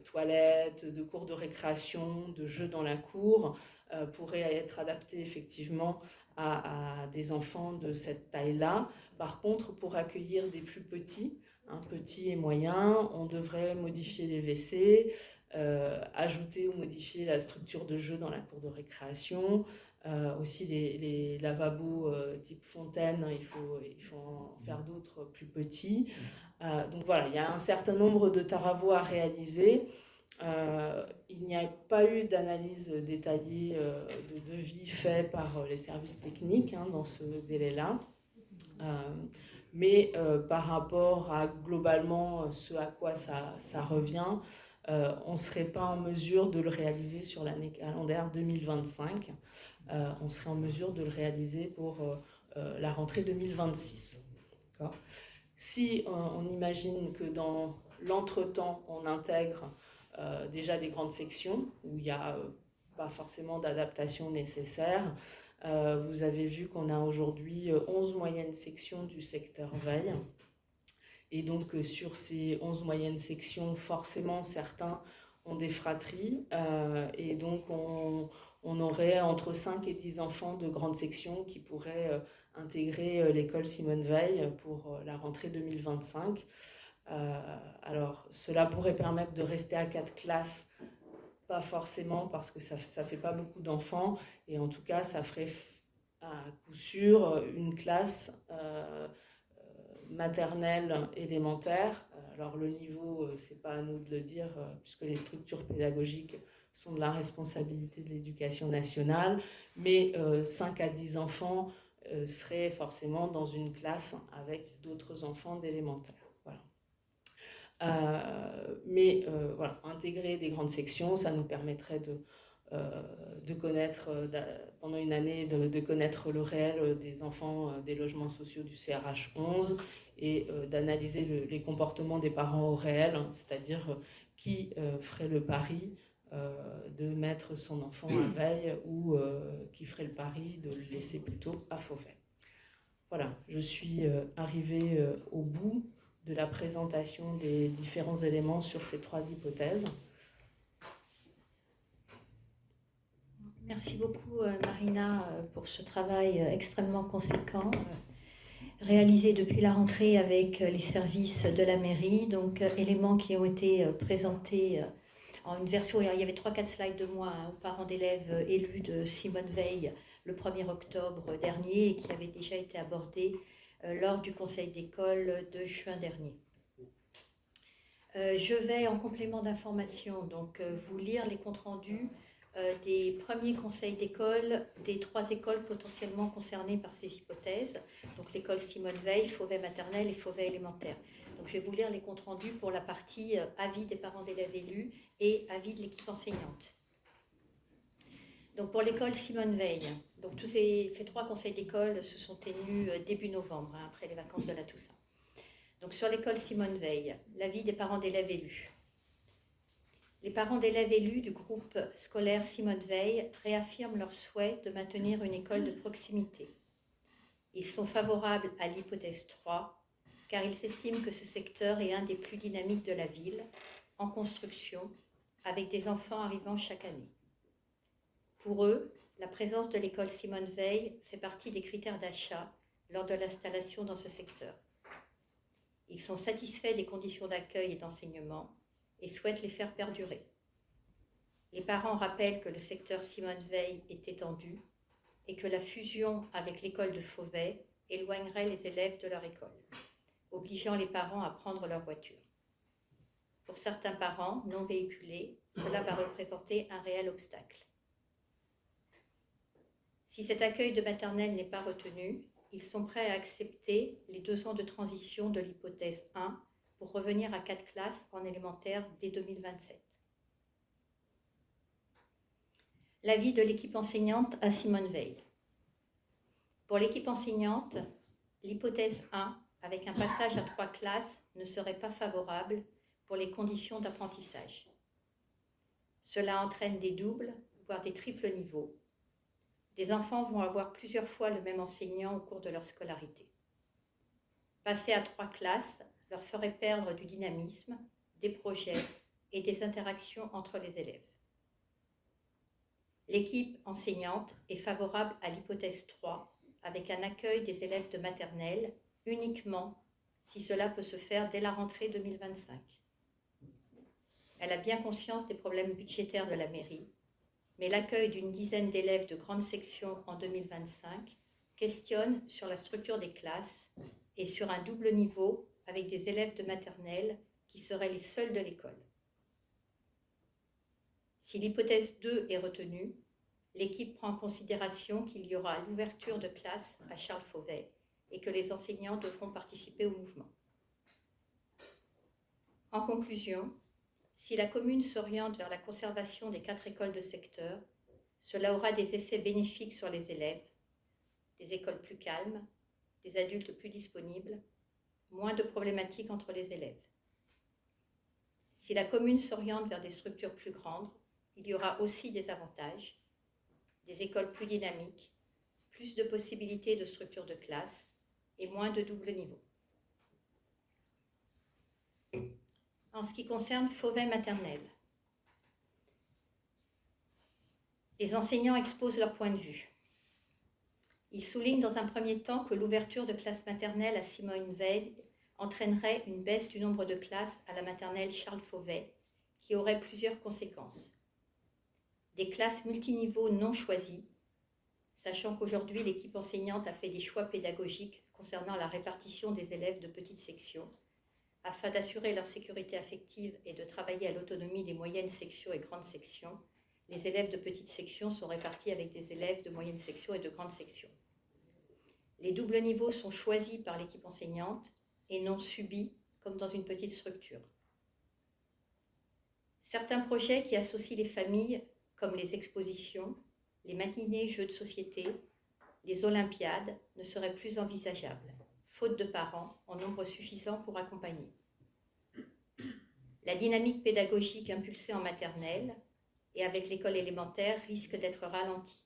toilettes, de cours de récréation, de jeux dans la cour, pourrait être adaptée effectivement à des enfants de cette taille-là. Par contre, pour accueillir des plus petits, petits et moyens, on devrait modifier les WC, ajouter ou modifier la structure de jeu dans la cour de récréation, aussi les lavabos type fontaine, il faut en faire d'autres plus petits. Donc voilà, il y a un certain nombre de travaux à réaliser. Il n'y a pas eu d'analyse détaillée de devis fait par les services techniques dans ce délai-là. Mais par rapport à globalement ce à quoi ça revient, on ne serait pas en mesure de le réaliser sur l'année calendaire 2025. On serait en mesure de le réaliser pour la rentrée 2026. D'accord ? Si on imagine que dans l'entretemps, on intègre déjà des grandes sections où il n'y a pas forcément d'adaptation nécessaire. Vous avez vu qu'on a aujourd'hui 11 moyennes sections du secteur veille. Et donc, sur ces 11 moyennes sections, forcément, certains ont des fratries. Et donc, on aurait entre 5 et 10 enfants de grande section qui pourraient intégrer l'école Simone Veil pour la rentrée 2025. Alors, cela pourrait permettre de rester à 4 classes, pas forcément parce que ça fait pas beaucoup d'enfants, et en tout cas, ça ferait à coup sûr une classe maternelle élémentaire. Alors, le niveau, c'est pas à nous de le dire, puisque les structures pédagogiques sont de la responsabilité de l'éducation nationale, mais 5 à 10 enfants seraient forcément dans une classe avec d'autres enfants d'élémentaire. Mais voilà, intégrer des grandes sections, ça nous permettrait de connaître, pendant une année, de connaître le réel des enfants des logements sociaux du CRH 11 et d'analyser les comportements des parents au réel, hein, c'est-à-dire qui ferait le pari de mettre son enfant à veille ou qui ferait le pari de le laisser plutôt à Fauvet. Voilà, je suis arrivée au bout de la présentation des différents éléments sur ces 3 hypothèses. Merci beaucoup Marina pour ce travail extrêmement conséquent réalisé depuis la rentrée avec les services de la mairie. Donc éléments qui ont été présentés en une version, il y avait 3-4 slides de moi aux parents d'élèves élus de Simone Veil le 1er octobre dernier et qui avaient déjà été abordés lors du conseil d'école de juin dernier. Je vais en complément d'information donc vous lire les comptes rendus des premiers conseils d'école des 3 écoles potentiellement concernées par ces hypothèses, donc l'école Simone Veil, Fauvet maternelle et Fauvet élémentaire. Donc je vais vous lire les comptes rendus pour la partie avis des parents d'élèves élus et avis de l'équipe enseignante. Donc pour l'école Simone Veil, donc tous ces 3 conseils d'école se sont tenus début novembre, hein, après les vacances de la Toussaint. Donc sur l'école Simone Veil, l'avis des parents d'élèves élus. Les parents d'élèves élus du groupe scolaire Simone Veil réaffirment leur souhait de maintenir une école de proximité. Ils sont favorables à l'hypothèse 3, car ils estiment que ce secteur est un des plus dynamiques de la ville, en construction, avec des enfants arrivant chaque année. Pour eux, la présence de l'école Simone Veil fait partie des critères d'achat lors de l'installation dans ce secteur. Ils sont satisfaits des conditions d'accueil et d'enseignement et souhaitent les faire perdurer. Les parents rappellent que le secteur Simone Veil est étendu et que la fusion avec l'école de Fauvet éloignerait les élèves de leur école, obligeant les parents à prendre leur voiture. Pour certains parents non véhiculés, cela va représenter un réel obstacle. Si cet accueil de maternelle n'est pas retenu, ils sont prêts à accepter les 2 ans de transition de l'hypothèse 1 pour revenir à 4 classes en élémentaire dès 2027. L'avis de l'équipe enseignante à Simone Veil. Pour l'équipe enseignante, l'hypothèse 1, avec un passage à 3 classes, ne serait pas favorable pour les conditions d'apprentissage. Cela entraîne des doubles, voire des triples niveaux. Des enfants vont avoir plusieurs fois le même enseignant au cours de leur scolarité. Passer à 3 classes leur ferait perdre du dynamisme, des projets et des interactions entre les élèves. L'équipe enseignante est favorable à l'hypothèse 3 avec un accueil des élèves de maternelle uniquement si cela peut se faire dès la rentrée 2025. Elle a bien conscience des problèmes budgétaires de la mairie, mais l'accueil d'une dizaine d'élèves de grande section en 2025 questionne sur la structure des classes et sur un double niveau avec des élèves de maternelle qui seraient les seuls de l'école. Si l'hypothèse 2 est retenue, l'équipe prend en considération qu'il y aura l'ouverture de classes à Charles Fauvet et que les enseignants devront participer au mouvement. En conclusion, si la commune s'oriente vers la conservation des 4 écoles de secteur, cela aura des effets bénéfiques sur les élèves, des écoles plus calmes, des adultes plus disponibles, moins de problématiques entre les élèves. Si la commune s'oriente vers des structures plus grandes, il y aura aussi des avantages, des écoles plus dynamiques, plus de possibilités de structures de classe et moins de double niveau. En ce qui concerne Fauvet maternelle, les enseignants exposent leur point de vue. Ils soulignent dans un premier temps que l'ouverture de classes maternelles à Simone-Veil entraînerait une baisse du nombre de classes à la maternelle Charles Fauvet, qui aurait plusieurs conséquences. Des classes multiniveaux non choisies, sachant qu'aujourd'hui l'équipe enseignante a fait des choix pédagogiques concernant la répartition des élèves de petites sections, afin d'assurer leur sécurité affective et de travailler à l'autonomie des moyennes sections et grandes sections. Les élèves de petites sections sont répartis avec des élèves de moyennes sections et de grandes sections. Les doubles niveaux sont choisis par l'équipe enseignante et non subis comme dans une petite structure. Certains projets qui associent les familles, comme les expositions, les matinées jeux de société, les olympiades, ne seraient plus envisageables, faute de parents en nombre suffisant pour accompagner. La dynamique pédagogique impulsée en maternelle et avec l'école élémentaire risque d'être ralentie.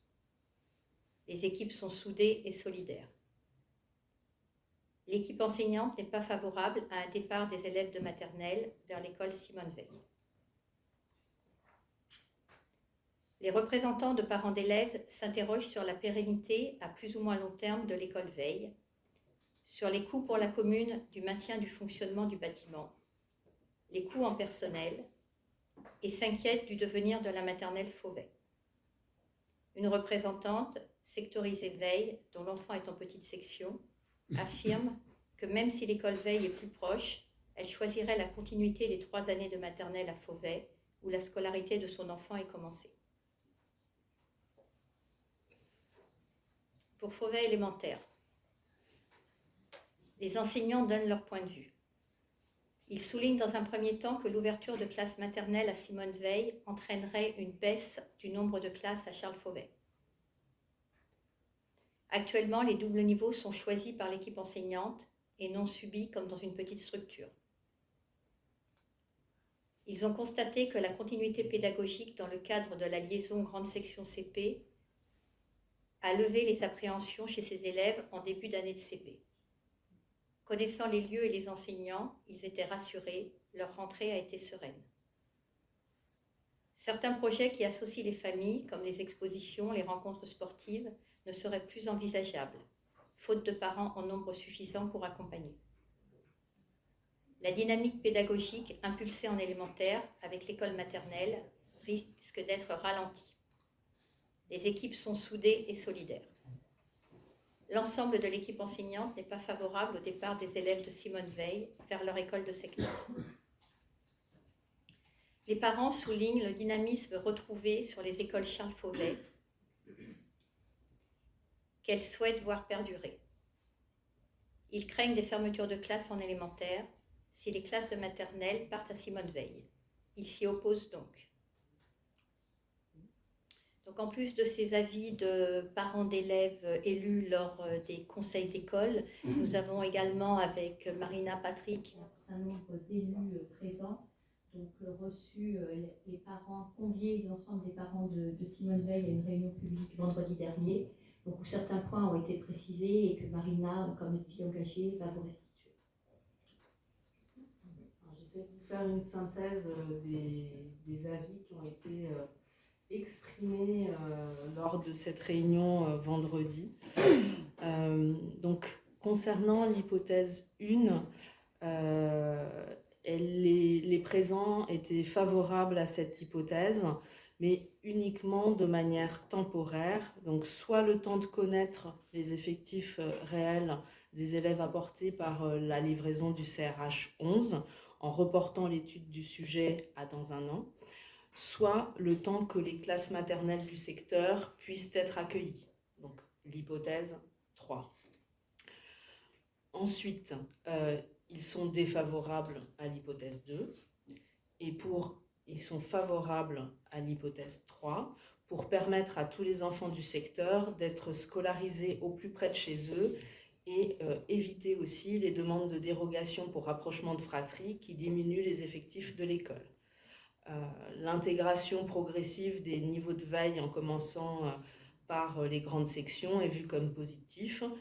Les équipes sont soudées et solidaires. L'équipe enseignante n'est pas favorable à un départ des élèves de maternelle vers l'école Simone-Veil. Les représentants de parents d'élèves s'interrogent sur la pérennité à plus ou moins long terme de l'école Veil, sur les coûts pour la commune du maintien du fonctionnement du bâtiment, les coûts en personnel, et s'inquiètent du devenir de la maternelle Fauvet. Une représentante, sectorisée Veil, dont l'enfant est en petite section, affirme que même si l'école Veil est plus proche, elle choisirait la continuité des 3 années de maternelle à Fauvet, où la scolarité de son enfant est commencée. Pour Fauvet élémentaire, les enseignants donnent leur point de vue. Ils soulignent dans un premier temps que l'ouverture de classes maternelles à Simone-Veil entraînerait une baisse du nombre de classes à Charles Fauvet. Actuellement, les doubles niveaux sont choisis par l'équipe enseignante et non subis comme dans une petite structure. Ils ont constaté que la continuité pédagogique dans le cadre de la liaison grande section CP a levé les appréhensions chez ces élèves en début d'année de CP. Connaissant les lieux et les enseignants, ils étaient rassurés, leur rentrée a été sereine. Certains projets qui associent les familles, comme les expositions, les rencontres sportives, ne seraient plus envisageables, faute de parents en nombre suffisant pour accompagner. La dynamique pédagogique impulsée en élémentaire avec l'école maternelle risque d'être ralentie. Les équipes sont soudées et solidaires. L'ensemble de l'équipe enseignante n'est pas favorable au départ des élèves de Simone-Veil vers leur école de secteur. Les parents soulignent le dynamisme retrouvé sur les écoles Charles Fauvet, qu'elles souhaitent voir perdurer. Ils craignent des fermetures de classes en élémentaire si les classes de maternelle partent à Simone-Veil. Ils s'y opposent donc. Donc, en plus de ces avis de parents d'élèves élus lors des conseils d'école, nous avons également avec Marina Patrick un certain nombre d'élus présents, donc reçu les parents, conviés l'ensemble des parents de Simone-Veil à une réunion publique vendredi dernier, donc où certains points ont été précisés et que Marina, comme s'y engagée, va vous restituer. J'essaie de vous faire une synthèse des avis qui ont été exprimés lors de cette réunion vendredi. Donc, concernant l'hypothèse 1, les présents étaient favorables à cette hypothèse, mais uniquement de manière temporaire, donc soit le temps de connaître les effectifs réels des élèves apportés par la livraison du CRH 11, en reportant l'étude du sujet à dans un an, soit le temps que les classes maternelles du secteur puissent être accueillies, donc l'hypothèse 3. Ensuite, ils sont défavorables à l'hypothèse 2, et ils sont favorables à l'hypothèse 3 pour permettre à tous les enfants du secteur d'être scolarisés au plus près de chez eux et éviter aussi les demandes de dérogation pour rapprochement de fratrie qui diminuent les effectifs de l'école. L'intégration progressive des niveaux de veille en commençant par les grandes sections est vue comme positive.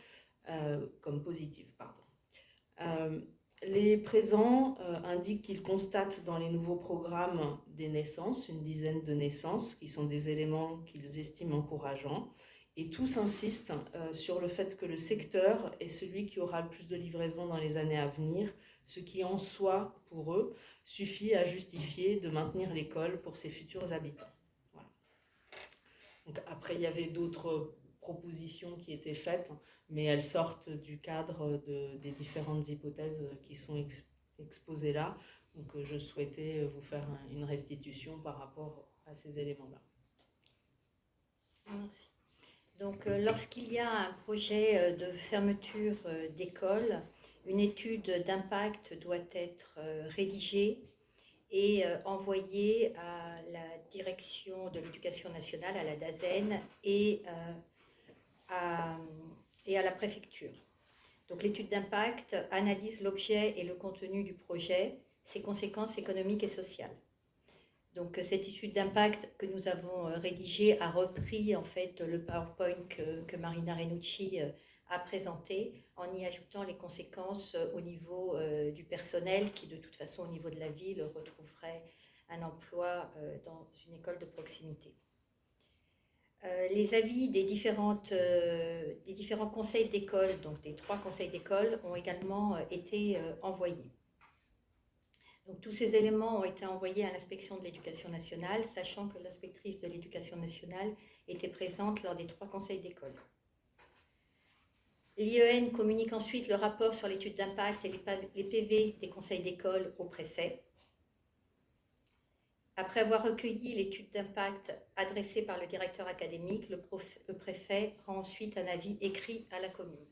Les présents indiquent qu'ils constatent dans les nouveaux programmes des naissances, une dizaine de naissances, qui sont des éléments qu'ils estiment encourageants. Et tous insistent sur le fait que le secteur est celui qui aura le plus de livraisons dans les années à venir, ce qui en soi, pour eux, suffit à justifier de maintenir l'école pour ses futurs habitants. Voilà. Donc après, il y avait d'autres propositions qui étaient faites, mais elles sortent du cadre des différentes hypothèses qui sont exposées là. Donc je souhaitais vous faire une restitution par rapport à ces éléments-là. Merci. Donc lorsqu'il y a un projet de fermeture d'école, une étude d'impact doit être rédigée et envoyée à la direction de l'éducation nationale, à la DAZEN et à la préfecture. Donc l'étude d'impact analyse l'objet et le contenu du projet, ses conséquences économiques et sociales. Donc cette étude d'impact que nous avons rédigée a repris en fait le PowerPoint que Marina Renucci a présenté en y ajoutant les conséquences au niveau du personnel qui de toute façon au niveau de la ville retrouverait un emploi dans une école de proximité. Les avis des différents conseils d'école, donc des 3 conseils d'école, ont également été envoyés. Donc, tous ces éléments ont été envoyés à l'inspection de l'éducation nationale, sachant que l'inspectrice de l'éducation nationale était présente lors des 3 conseils d'école. L'IEN communique ensuite le rapport sur l'étude d'impact et les PV des conseils d'école au préfet. Après avoir recueilli l'étude d'impact adressée par le directeur académique, le préfet rend ensuite un avis écrit à la commune.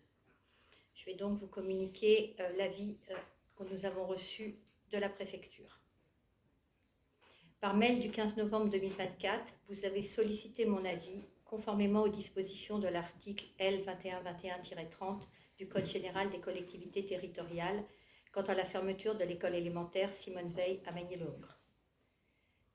Je vais donc vous communiquer l'avis que nous avons reçu de la préfecture. Par mail du 15 novembre 2024, vous avez sollicité mon avis conformément aux dispositions de l'article L 2121-30 du Code général des collectivités territoriales quant à la fermeture de l'école élémentaire Simone Veil à Magny-le-Hongre.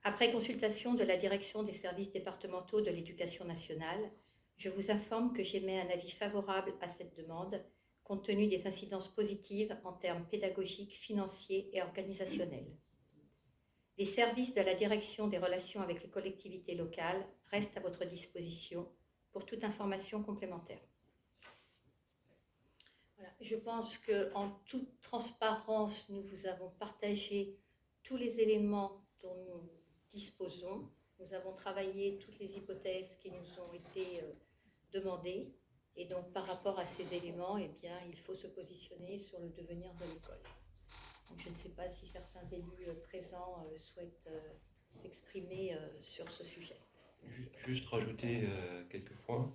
Après consultation de la direction des services départementaux de l'éducation nationale, je vous informe que j'émets un avis favorable à cette demande compte tenu des incidences positives en termes pédagogiques, financiers et organisationnels. Les services de la direction des relations avec les collectivités locales restent à votre disposition pour toute information complémentaire. Voilà. Je pense qu'en toute transparence, nous vous avons partagé tous les éléments dont nous disposons. Nous avons travaillé toutes les hypothèses qui nous ont été demandées. Et donc, par rapport à ces éléments, eh bien, il faut se positionner sur le devenir de l'école. Donc, je ne sais pas si certains élus présents souhaitent s'exprimer sur ce sujet. Juste rajouter quelques points.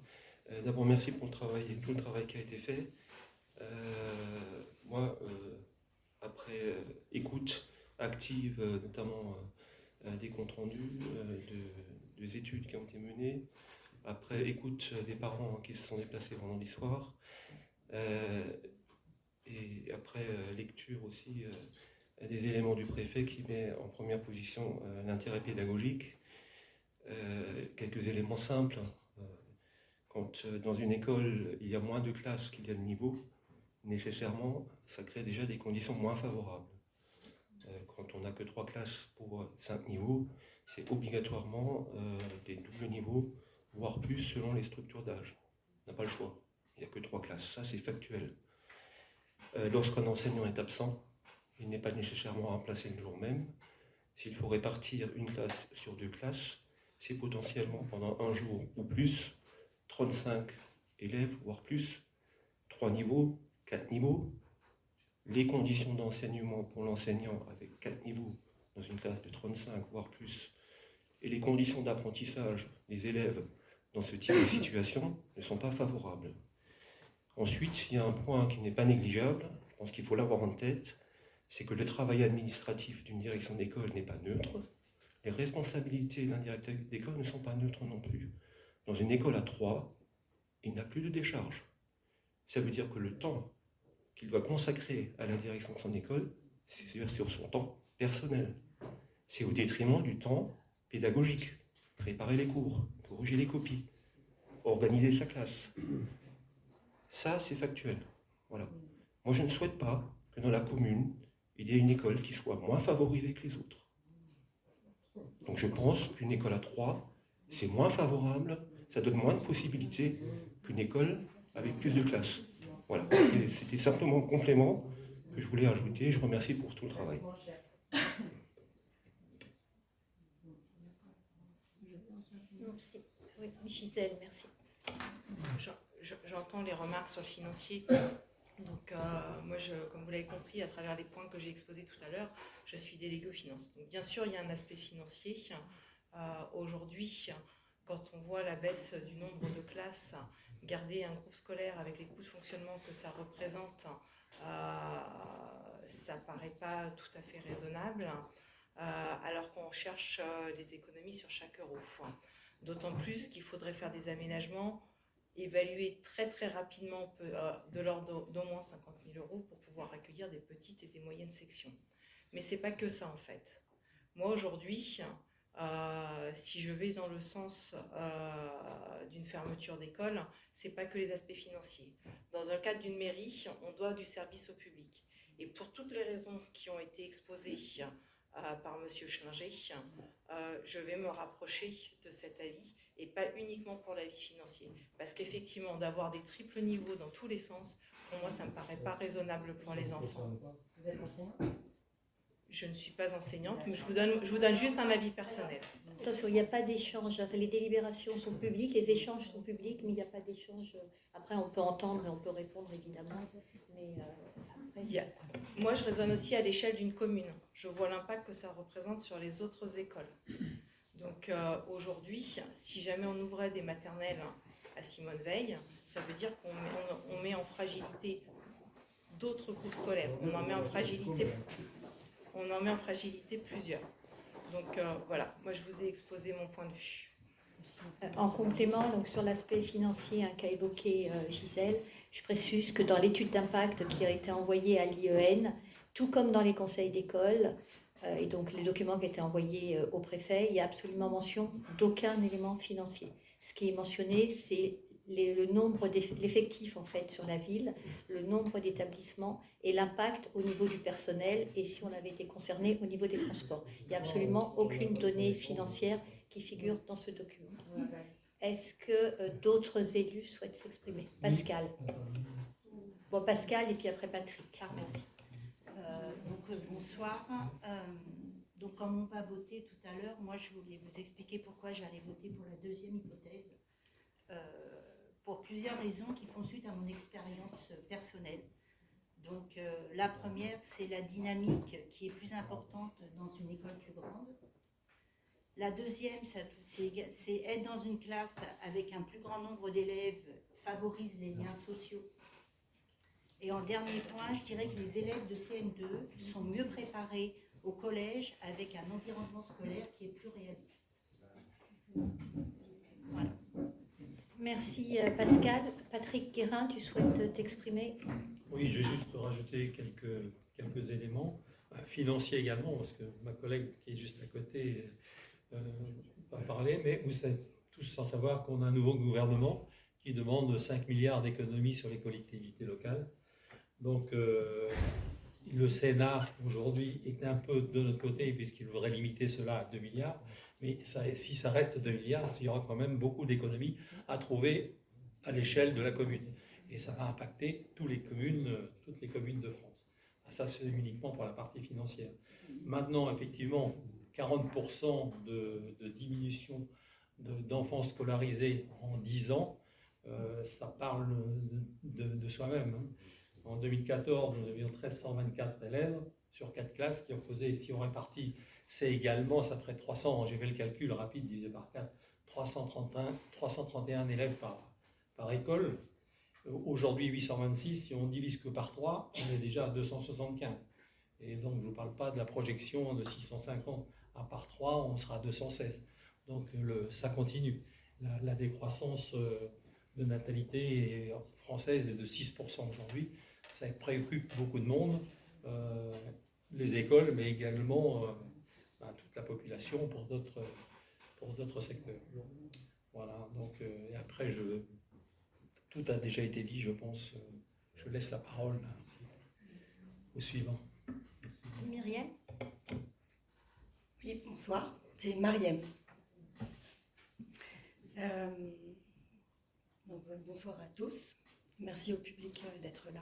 D'abord, merci pour le travail et tout le travail qui a été fait. Moi, après écoute active, notamment des comptes rendus, des études qui ont été menées, après écoute des parents qui se sont déplacés vendredi soir, et après lecture aussi des éléments du préfet qui met en première position l'intérêt pédagogique. Quelques éléments simples. Quand dans une école il y a moins de classes qu'il y a de niveaux, nécessairement ça crée déjà des conditions moins favorables. Quand on n'a que 3 classes pour 5 niveaux, c'est obligatoirement des doubles niveaux, voire plus selon les structures d'âge. On n'a pas le choix. Il n'y a que 3 classes. Ça, c'est factuel. Lorsqu'un enseignant est absent, il n'est pas nécessairement remplacé le jour même. S'il faut répartir une classe sur 2 classes, c'est potentiellement pendant un jour ou plus, 35 élèves, voire plus, 3 niveaux, 4 niveaux. Les conditions d'enseignement pour l'enseignant avec 4 niveaux dans une classe de 35, voire plus, et les conditions d'apprentissage des élèves dans ce type de situation ne sont pas favorables. Ensuite, il y a un point qui n'est pas négligeable, je pense qu'il faut l'avoir en tête, c'est que le travail administratif d'une direction d'école n'est pas neutre. Les responsabilités d'un directeur d'école ne sont pas neutres non plus. Dans une école à 3, il n'y a plus de décharge. Ça veut dire que le temps qu'il doit consacrer à la direction de son école, c'est sur son temps personnel. C'est au détriment du temps pédagogique. Préparer les cours, corriger les copies, organiser sa classe. Ça, c'est factuel. Voilà. Moi, je ne souhaite pas que dans la commune, il y ait une école qui soit moins favorisée que les autres. Donc je pense qu'une école à 3, c'est moins favorable, ça donne moins de possibilités qu'une école avec plus de classes. Voilà, c'était simplement un complément que je voulais ajouter. Je remercie pour tout le travail. Oui, Gisèle, merci. J'entends les remarques sur le financier. Donc, moi, comme vous l'avez compris, à travers les points que j'ai exposés tout à l'heure, je suis déléguée aux finances. Donc, bien sûr, il y a un aspect financier. Aujourd'hui, quand on voit la baisse du nombre de classes, garder un groupe scolaire avec les coûts de fonctionnement que ça représente, ça ne paraît pas tout à fait raisonnable, alors qu'on cherche des économies sur chaque euro. D'autant plus qu'il faudrait faire des aménagements évalués très très rapidement de l'ordre d'au moins 50 000 euros pour pouvoir accueillir des petites et des moyennes sections. Mais ce n'est pas que ça en fait. Moi aujourd'hui, si je vais dans le sens d'une fermeture d'école, ce n'est pas que les aspects financiers. Dans le cadre d'une mairie, on doit du service au public. Et pour toutes les raisons qui ont été exposées par M. Schlinger, je vais me rapprocher de cet avis et pas uniquement pour l'avis financier. Parce qu'effectivement, d'avoir des triples niveaux dans tous les sens, pour moi, ça ne me paraît pas raisonnable pour les enfants. Vous êtes enseignante ? Je ne suis pas enseignante, mais je vous donne juste un avis personnel. Attention, il n'y a pas d'échange. Enfin, les délibérations sont publiques, les échanges sont publics, mais il n'y a pas d'échange. Après, on peut entendre et on peut répondre, évidemment. Mais après, moi, je raisonne aussi à l'échelle d'une commune. Je vois l'impact que ça représente sur les autres écoles. Donc aujourd'hui, si jamais on ouvrait des maternelles à Simone Veil, ça veut dire qu'on met en fragilité d'autres groupes scolaires. On en met en fragilité plusieurs. Donc voilà, moi je vous ai exposé mon point de vue. En complément, donc sur l'aspect financier qu'a évoqué Gisèle, je précise que dans l'étude d'impact qui a été envoyée à l'IEN, tout comme dans les conseils d'école, et donc les documents qui étaient envoyés au préfet, il n'y a absolument mention d'aucun élément financier. Ce qui est mentionné, c'est le nombre l'effectif en fait sur la ville, le nombre d'établissements et l'impact au niveau du personnel et si on avait été concerné au niveau des transports. Il n'y a absolument aucune donnée financière qui figure dans ce document. Est-ce que d'autres élus souhaitent s'exprimer ? Pascal. Bon, Pascal et puis après Patrick. Merci. Bonsoir. Donc comme on va voter tout à l'heure, moi je voulais vous expliquer pourquoi j'allais voter pour la deuxième hypothèse. Pour plusieurs raisons qui font suite à mon expérience personnelle. Donc la première, c'est la dynamique qui est plus importante dans une école plus grande. La deuxième, c'est être dans une classe avec un plus grand nombre d'élèves favorise les liens sociaux. Et en dernier point, je dirais que les élèves de CM2 sont mieux préparés au collège avec un environnement scolaire qui est plus réaliste. Voilà. Merci Pascal. Patrick Guérin, tu souhaites t'exprimer ? Oui, je vais juste rajouter quelques éléments financiers également, parce que ma collègue qui est juste à côté va parler, mais vous savez tous sans savoir qu'on a un nouveau gouvernement qui demande 5 milliards d'économies sur les collectivités locales. Donc le Sénat aujourd'hui est un peu de notre côté puisqu'il voudrait limiter cela à 2 milliards. Mais si ça reste 2 milliards, il y aura quand même beaucoup d'économies à trouver à l'échelle de la commune. Et ça va impacter toutes les communes de France. Ça, c'est uniquement pour la partie financière. Maintenant, effectivement, 40% de diminution d'enfants scolarisés en 10 ans, ça parle de soi-même. En 2014, nous avions 1324 élèves sur 4 classes qui en faisaient, si on répartit, c'est également, ça ferait 300, j'ai fait le calcul rapide, divisé par 4, 331 élèves par école. Aujourd'hui, 826, si on divise que par 3, on est déjà à 275. Et donc, je ne vous parle pas de la projection de 650 à par 3, on sera à 216. Donc, ça continue. La décroissance de natalité est française est de 6% aujourd'hui. Ça préoccupe beaucoup de monde, les écoles, mais également toute la population pour d'autres secteurs. Voilà, donc, et après, tout a déjà été dit, je pense. Je laisse la parole au suivant. Myriam? Oui, bonsoir, c'est Mariam. Bonsoir à tous. Merci au public d'être là.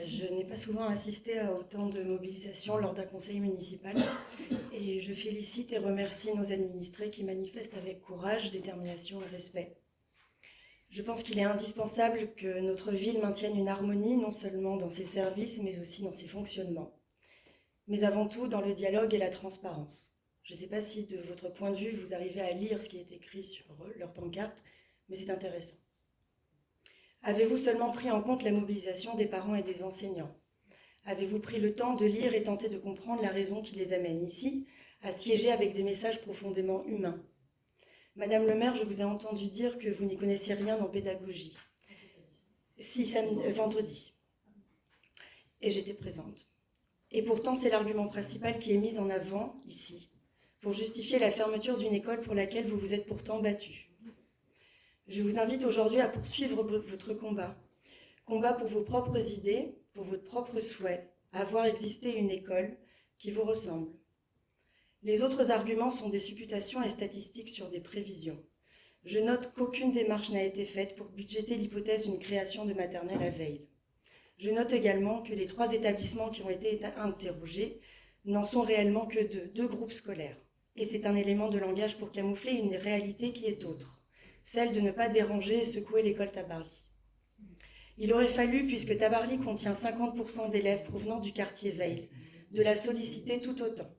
Je n'ai pas souvent assisté à autant de mobilisations lors d'un conseil municipal et je félicite et remercie nos administrés qui manifestent avec courage, détermination et respect. Je pense qu'il est indispensable que notre ville maintienne une harmonie non seulement dans ses services mais aussi dans ses fonctionnements, mais avant tout dans le dialogue et la transparence. Je ne sais pas si de votre point de vue vous arrivez à lire ce qui est écrit sur leur pancarte, mais c'est intéressant. Avez-vous seulement pris en compte la mobilisation des parents et des enseignants? Avez-vous pris le temps de lire et tenter de comprendre la raison qui les amène ici, à siéger avec des messages profondément humains? Madame le maire, je vous ai entendu dire que vous n'y connaissiez rien en pédagogie. Si, vendredi. Et j'étais présente. Et pourtant, c'est l'argument principal qui est mis en avant ici, pour justifier la fermeture d'une école pour laquelle vous vous êtes pourtant battu. Je vous invite aujourd'hui à poursuivre votre combat. Combat pour vos propres idées, pour votre propre souhait, à voir exister une école qui vous ressemble. Les autres arguments sont des supputations et statistiques sur des prévisions. Je note qu'aucune démarche n'a été faite pour budgéter l'hypothèse d'une création de maternelle à Veil. Je note également que les 3 établissements qui ont été interrogés n'en sont réellement que 2 groupes scolaires. Et c'est un élément de langage pour camoufler une réalité qui est autre. Celle de ne pas déranger et secouer l'école Tabarly. Il aurait fallu, puisque Tabarly contient 50% d'élèves provenant du quartier Veil, de la solliciter tout autant.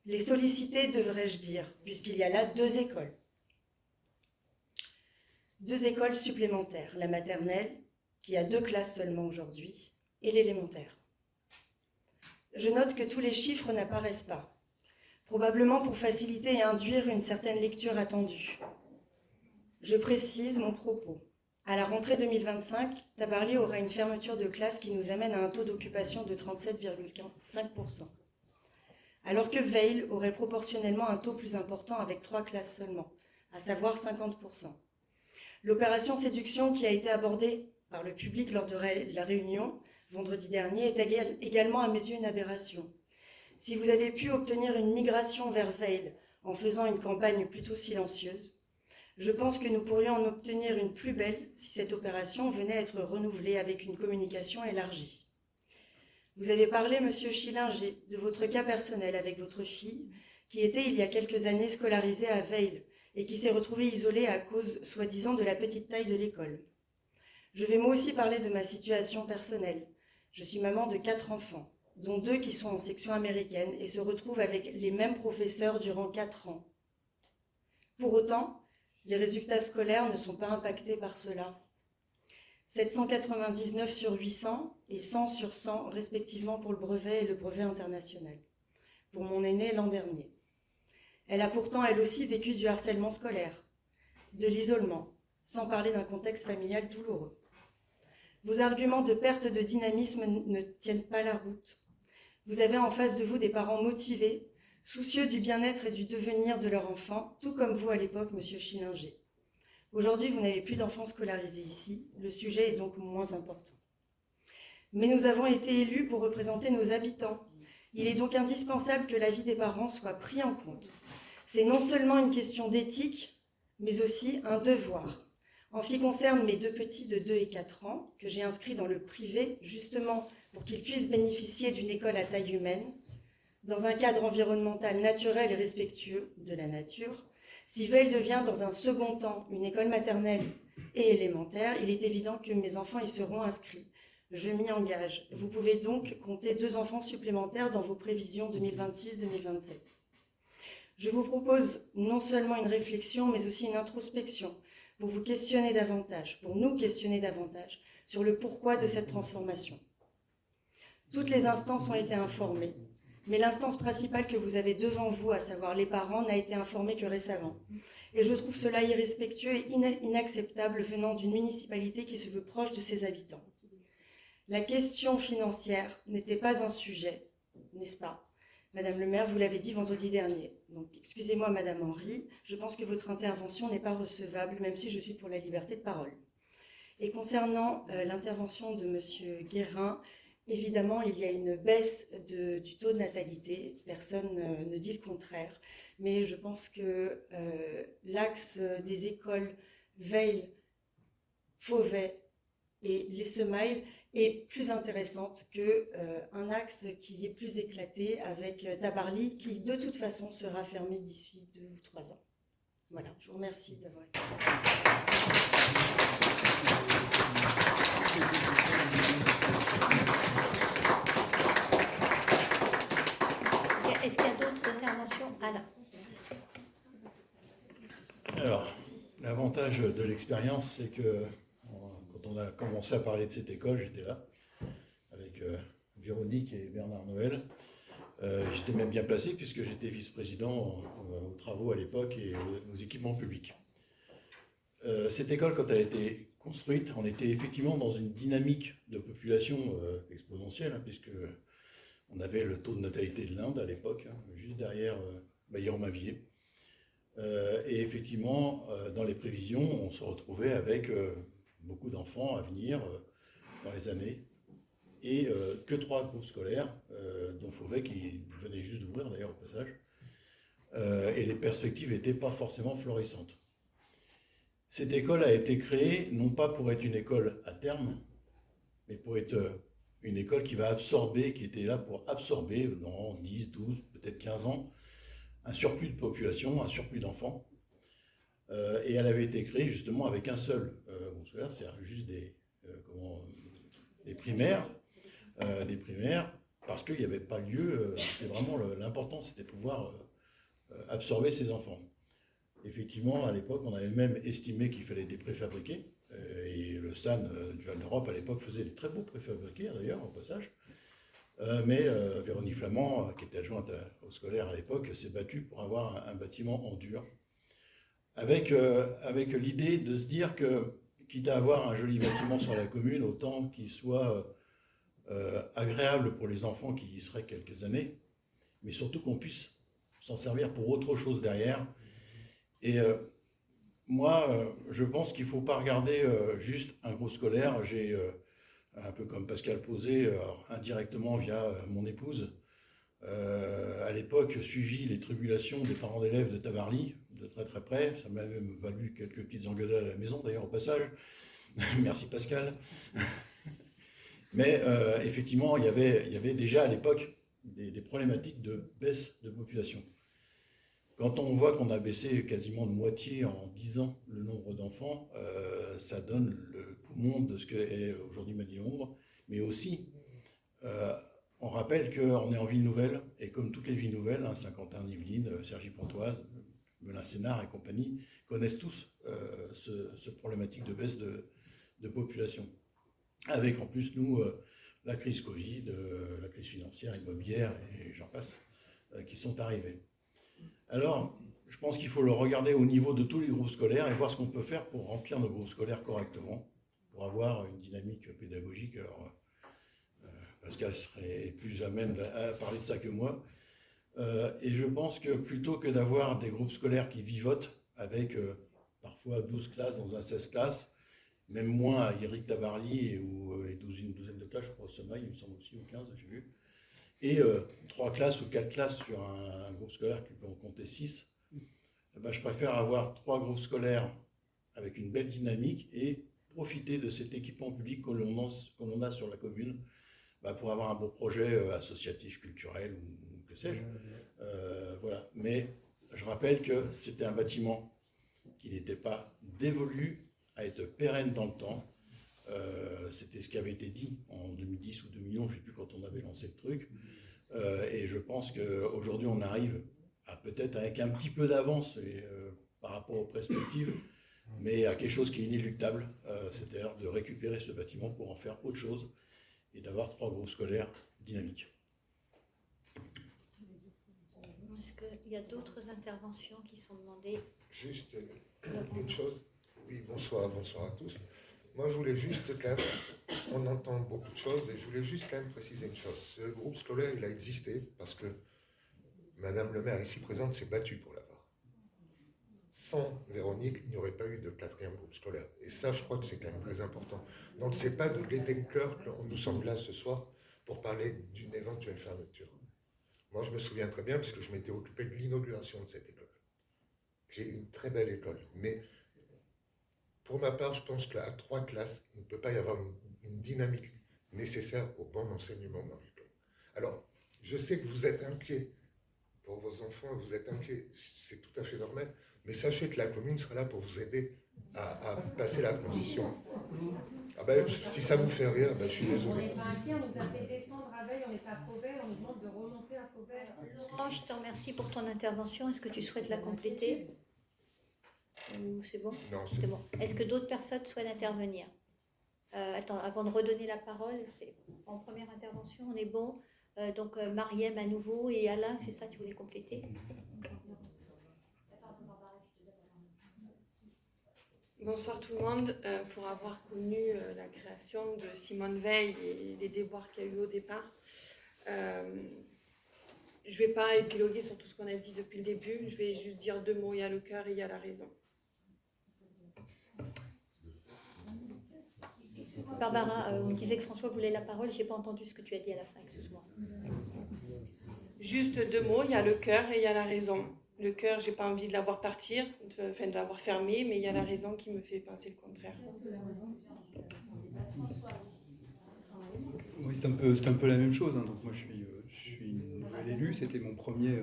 Les solliciter, devrais-je dire, puisqu'il y a là 2 écoles. 2 écoles supplémentaires, la maternelle, qui a 2 classes seulement aujourd'hui, et l'élémentaire. Je note que tous les chiffres n'apparaissent pas. Probablement pour faciliter et induire une certaine lecture attendue. Je précise mon propos. À la rentrée 2025, Tabarly aura une fermeture de classe qui nous amène à un taux d'occupation de 37,5%. Alors que Veil aurait proportionnellement un taux plus important avec 3 classes seulement, à savoir 50%. L'opération séduction qui a été abordée par le public lors de la réunion vendredi dernier est également à mes yeux une aberration. Si vous avez pu obtenir une migration vers Veil en faisant une campagne plutôt silencieuse, je pense que nous pourrions en obtenir une plus belle si cette opération venait être renouvelée avec une communication élargie. Vous avez parlé, monsieur Schillinger, de votre cas personnel avec votre fille, qui était il y a quelques années scolarisée à Veil et qui s'est retrouvée isolée à cause, soi-disant, de la petite taille de l'école. Je vais moi aussi parler de ma situation personnelle. Je suis maman de 4 enfants, dont 2 qui sont en section américaine et se retrouvent avec les mêmes professeurs durant 4 ans. Pour autant, les résultats scolaires ne sont pas impactés par cela. 799 sur 800 et 100 sur 100 respectivement pour le brevet et le brevet international, pour mon aînée l'an dernier. Elle a pourtant elle aussi vécu du harcèlement scolaire, de l'isolement, sans parler d'un contexte familial douloureux. Vos arguments de perte de dynamisme ne tiennent pas la route. Vous avez en face de vous des parents motivés, soucieux du bien-être et du devenir de leur enfant, tout comme vous à l'époque, monsieur Schillinger. Aujourd'hui, vous n'avez plus d'enfants scolarisés ici, le sujet est donc moins important. Mais nous avons été élus pour représenter nos habitants. Il est donc indispensable que l'avis des parents soit pris en compte. C'est non seulement une question d'éthique, mais aussi un devoir. En ce qui concerne mes 2 petits de 2 et 4 ans, que j'ai inscrits dans le privé, justement pour qu'ils puissent bénéficier d'une école à taille humaine, dans un cadre environnemental naturel et respectueux de la nature, si Veil devient dans un second temps une école maternelle et élémentaire, il est évident que mes enfants y seront inscrits. Je m'y engage. Vous pouvez donc compter 2 enfants supplémentaires dans vos prévisions 2026-2027. Je vous propose non seulement une réflexion, mais aussi une introspection pour vous questionner davantage, pour nous questionner davantage sur le pourquoi de cette transformation. Toutes les instances ont été informées, Mais l'instance principale que vous avez devant vous, à savoir les parents, n'a été informée que récemment. Et je trouve cela irrespectueux et inacceptable venant d'une municipalité qui se veut proche de ses habitants. La question financière n'était pas un sujet, n'est-ce pas ? Madame le maire, vous l'avez dit vendredi dernier. Donc, excusez-moi, Madame Henry, je pense que votre intervention n'est pas recevable, même si je suis pour la liberté de parole. Et concernant l'intervention de Monsieur Guérin, évidemment, il y a une baisse du taux de natalité. Personne ne dit le contraire. Mais je pense que l'axe des écoles Veil, Fauvet et les Semailles est plus intéressante qu'un axe qui est plus éclaté avec Tabarly, qui de toute façon sera fermé d'ici 2 ou 3 ans. Voilà, je vous remercie d'avoir écouté. Est-ce qu'il y a d'autres interventions? Alain. Alors, l'avantage de l'expérience, c'est que quand on a commencé à parler de cette école, j'étais là, avec Véronique et Bernard Noël. J'étais même bien placé puisque j'étais vice-président aux travaux à l'époque et aux équipements publics. Cette école, quand elle a été construite, on était effectivement dans une dynamique de population exponentielle, hein, puisque on avait le taux de natalité de l'Inde à l'époque, hein, juste derrière Bailly-Romainvilliers. Et effectivement, dans les prévisions, on se retrouvait avec beaucoup d'enfants à venir dans les années, et que 3 groupes scolaires, dont Fauvet qui venait juste d'ouvrir d'ailleurs au passage, et les perspectives n'étaient pas forcément florissantes. Cette école a été créée non pas pour être une école à terme, mais pour être une école qui va absorber, qui était là pour absorber dans 10, 12, peut-être 15 ans, un surplus de population, un surplus d'enfants. Et elle avait été créée justement avec un seul groupe scolaire, c'est-à-dire juste des primaires, parce qu'il n'y avait pas lieu, c'était vraiment l'important, c'était de pouvoir absorber ces enfants. Effectivement, à l'époque, on avait même estimé qu'il fallait des préfabriqués, et le SAN du Val d'Europe à l'époque faisait des très beaux préfabriqués d'ailleurs, au passage. Mais Véronique Flamand, qui était adjointe au scolaire à l'époque, s'est battue pour avoir un bâtiment en dur, avec l'idée de se dire que, quitte à avoir un joli bâtiment sur la commune, autant qu'il soit agréable pour les enfants qui y seraient quelques années, mais surtout qu'on puisse s'en servir pour autre chose derrière. Et moi, je pense qu'il ne faut pas regarder juste un groupe scolaire. J'ai, un peu comme Pascal Posé, indirectement via mon épouse, à l'époque, suivi les tribulations des parents d'élèves de Tabarly, de très très près. Ça m'a même valu quelques petites engueulades à la maison, d'ailleurs, au passage. Merci Pascal. Mais effectivement, il y avait déjà à l'époque des problématiques de baisse de population. Quand on voit qu'on a baissé quasiment de moitié en 10 ans le nombre d'enfants, ça donne le poumon de ce qu'est aujourd'hui Magny-Ombre. Mais aussi, on rappelle qu'on est en ville nouvelle, et comme toutes les villes nouvelles, hein, Saint-Quentin-Yvelines, Cergy-Pontoise, Melun-Sénard et compagnie, connaissent tous ce problématique de baisse de population. Avec en plus, nous, la crise Covid, la crise financière, immobilière, et j'en passe, qui sont arrivées. Alors, je pense qu'il faut le regarder au niveau de tous les groupes scolaires et voir ce qu'on peut faire pour remplir nos groupes scolaires correctement, pour avoir une dynamique pédagogique. Alors, Pascal serait plus à même à parler de ça que moi. Et je pense que plutôt que d'avoir des groupes scolaires qui vivotent avec parfois 12 classes dans un 16 classes, même moins à Éric Tabarly, ou une douzaine de classes, je crois, au Semailles, il me semble aussi, ou 15, j'ai vu. Et 3 classes ou 4 classes sur un groupe scolaire qui peut en compter 6, ben, je préfère avoir 3 groupes scolaires avec une belle dynamique et profiter de cet équipement public que l'on a sur la commune ben, pour avoir un beau projet associatif, culturel ou que sais-je. Voilà. Mais je rappelle que c'était un bâtiment qui n'était pas dévolu à être pérenne dans le temps. C'était ce qui avait été dit en 2010 ou 2011, je ne sais plus quand on avait lancé le truc. Et je pense qu'aujourd'hui, on arrive à peut-être avec un petit peu d'avance par rapport aux perspectives, mais à quelque chose qui est inéluctable, c'est-à-dire de récupérer ce bâtiment pour en faire autre chose et d'avoir 3 groupes scolaires dynamiques. Est-ce qu'il y a d'autres interventions qui sont demandées? Juste une chose. Oui, bonsoir à tous. Moi, je voulais juste quand même, on entend beaucoup de choses et je voulais juste quand même préciser une chose. Ce groupe scolaire, il a existé parce que Madame le maire ici présente s'est battue pour l'avoir. Sans Véronique, il n'y aurait pas eu de 4e groupe scolaire. Et ça, je crois que c'est quand même très important. Donc, c'est pas de gaieté de cœur que nous sommes là ce soir pour parler d'une éventuelle fermeture. Moi, je me souviens très bien parce que je m'étais occupé de l'inauguration de cette école. J'ai une très belle école, mais pour ma part, je pense qu'à 3 classes, il ne peut pas y avoir une dynamique nécessaire au bon enseignement dans l'école. Alors, je sais que vous êtes inquiets pour vos enfants, vous êtes inquiets, c'est tout à fait normal, mais sachez que la commune sera là pour vous aider à passer la transition. Ah ben, si ça vous fait rire, ben, je suis désolé. On n'est pas inquiets, on nous a fait descendre à Veille, on est à Fauvert, on nous demande de remonter à Fauvert. Laurent, je te remercie pour ton intervention. Est-ce que tu souhaites la compléter? Ou c'est bon? Non, C'est bon. Est-ce que d'autres personnes souhaitent intervenir? Attends, avant de redonner la parole, c'est en première intervention, on est bon. Donc Mariem à nouveau et Alain, c'est ça, tu voulais compléter? Bonsoir tout le monde. Pour avoir connu la création de Simone Veil et les déboires qu'il y a eu au départ, je ne vais pas épiloguer sur tout ce qu'on a dit depuis le début. Je vais juste dire 2 mots. Il y a le cœur et il y a la raison. Barbara, on me disait que François voulait la parole. Je n'ai pas entendu ce que tu as dit à la fin, excuse-moi. Juste 2 mots. Il y a le cœur et il y a la raison. Le cœur, je n'ai pas envie de l'avoir partir, de l'avoir fermé, mais il y a la raison qui me fait penser le contraire. Oui, c'est un peu la même chose. Hein. Donc moi, je suis une nouvelle élue. C'était mon premier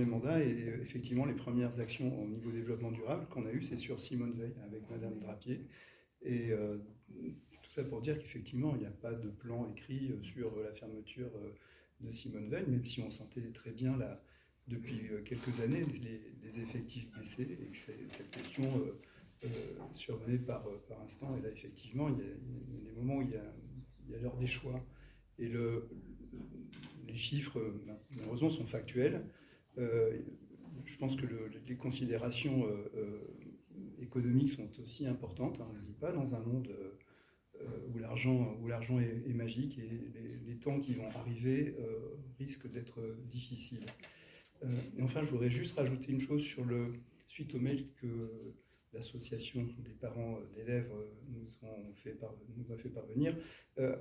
mandat. Et effectivement, les premières actions au niveau développement durable qu'on a eues, c'est sur Simone Veil avec Madame Drapier. Et tout ça pour dire qu'effectivement, il n'y a pas de plan écrit sur la fermeture de Simone Veil, même si on sentait très bien depuis quelques années les effectifs baissés et que cette question survenait par instant. Et là, effectivement, il y a des moments où il y a l'heure des choix. Et les chiffres, malheureusement, sont factuels. Je pense que les considérations économiques sont aussi importantes. Hein. On ne vit pas dans un monde où l'argent est magique et les temps qui vont arriver risquent d'être difficiles. Et enfin, je voudrais juste rajouter une chose suite au mail que l'association des parents d'élèves nous a fait parvenir.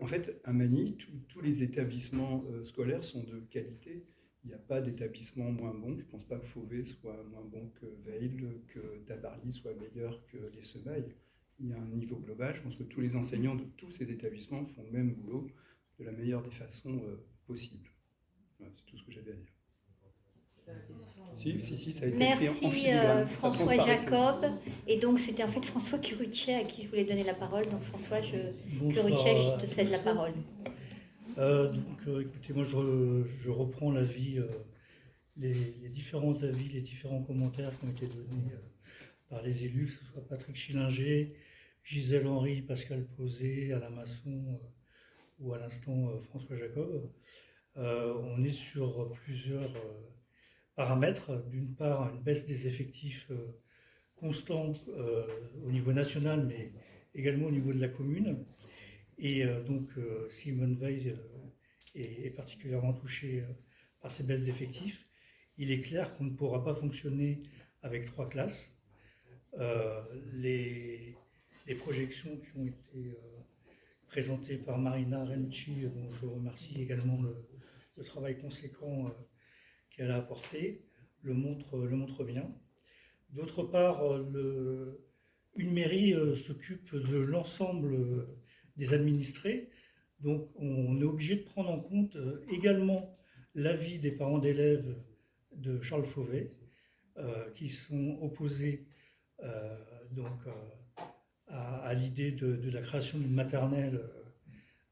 En fait, à Magny, tous les établissements scolaires sont de qualité. Il n'y a pas d'établissement moins bon. Je ne pense pas que Fauvet soit moins bon que Veil, que Tabarly soit meilleur que les Semailles. Il y a un niveau global. Je pense que tous les enseignants de tous ces établissements font le même boulot de la meilleure des façons possibles. Voilà, c'est tout ce que j'avais à dire. Si, ça a été Merci en filigrane. François Jacob. Et donc c'était en fait François Curuchet à qui je voulais donner la parole. Donc François Curuchet, je te cède la parole. Écoutez, moi je reprends l'avis, les différents avis, les différents commentaires qui ont été donnés par les élus, que ce soit Patrick Schillinger, Gisèle Henry, Pascal Posé, Alain Masson ou à l'instant François Jacob. On est sur plusieurs paramètres. D'une part, une baisse des effectifs constante au niveau national, mais également au niveau de la commune. Et donc, Simone Veil est particulièrement touchée par ces baisses d'effectifs. Il est clair qu'on ne pourra pas fonctionner avec 3 classes. Les projections qui ont été présentées par Marina Renci, dont je remercie également le travail conséquent qu'elle a apporté, le montre bien. D'autre part, une mairie s'occupe de l'ensemble des administrés, donc on est obligé de prendre en compte également l'avis des parents d'élèves de Charles Fauvet, qui sont opposés à l'idée de la création d'une maternelle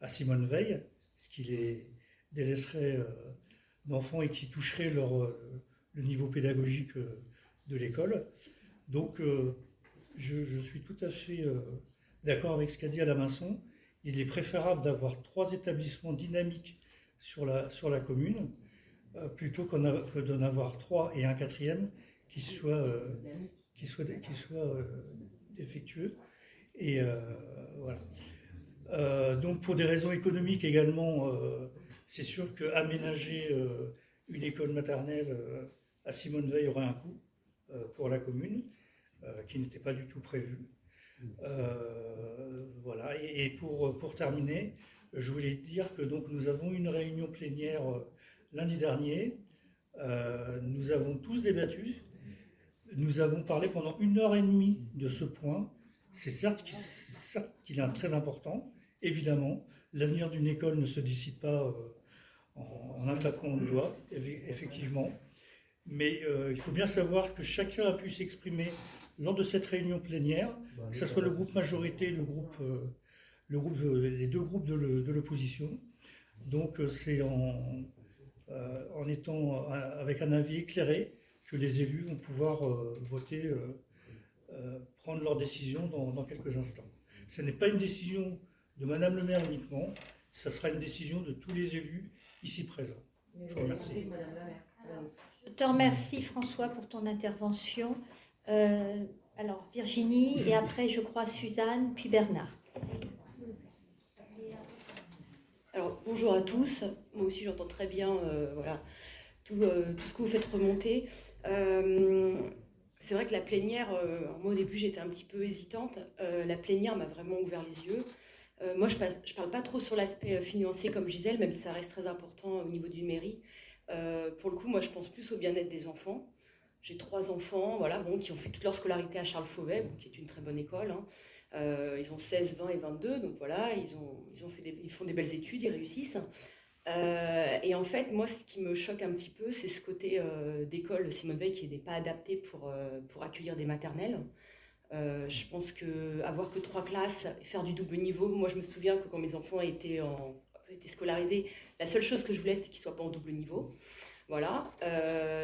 à Simone Veil, ce qui les délaisserait d'enfants et qui toucherait le niveau pédagogique de l'école. Donc je suis tout à fait d'accord avec ce qu'a dit Alain Masson. Il est préférable d'avoir 3 établissements dynamiques sur la commune, plutôt que d'en avoir 3 et un quatrième qui soit défectueux. Et voilà. Donc pour des raisons économiques également, c'est sûr qu'aménager une école maternelle à Simone-Veil aurait un coût pour la commune, qui n'était pas du tout prévu. Voilà. Et pour terminer, je voulais dire que donc, nous avons une réunion plénière lundi dernier. Nous avons tous débattu. Nous avons parlé pendant 1h30 de ce point. C'est certes qu'il est très important, évidemment. L'avenir d'une école ne se décide pas en un claquement de doigts, effectivement. Mais il faut bien savoir que chacun a pu s'exprimer lors de cette réunion plénière, que ce soit le groupe majorité, les deux groupes de l'opposition. Donc c'est en étant avec un avis éclairé que les élus vont pouvoir voter, prendre leur décision dans quelques instants. Ce n'est pas une décision de Madame le maire uniquement, ce sera une décision de tous les élus ici présents. Je vous remercie. Je te remercie François pour ton intervention. Alors Virginie et après je crois Suzanne puis Bernard. Alors bonjour à tous, moi aussi j'entends très bien voilà, tout ce que vous faites remonter. C'est vrai que la plénière, moi au début j'étais un petit peu hésitante, la plénière m'a vraiment ouvert les yeux. Moi je parle pas trop sur l'aspect financier comme Gisèle, même si ça reste très important au niveau d'une mairie. Pour le coup, moi je pense plus au bien-être des enfants. J'ai 3 enfants voilà, bon, qui ont fait toute leur scolarité à Charles Fauvet, bon, qui est une très bonne école. Hein. Ils ont 16, 20 et 22, donc voilà, ils font des belles études, ils réussissent. Et en fait, moi, ce qui me choque un petit peu, c'est ce côté d'école Simone-Veil qui n'est pas adapté pour accueillir des maternelles. Je pense qu'avoir que 3 classes, faire du double niveau, moi je me souviens que quand mes enfants étaient scolarisés, la seule chose que je voulais, c'est qu'ils ne soient pas en double niveau. Voilà,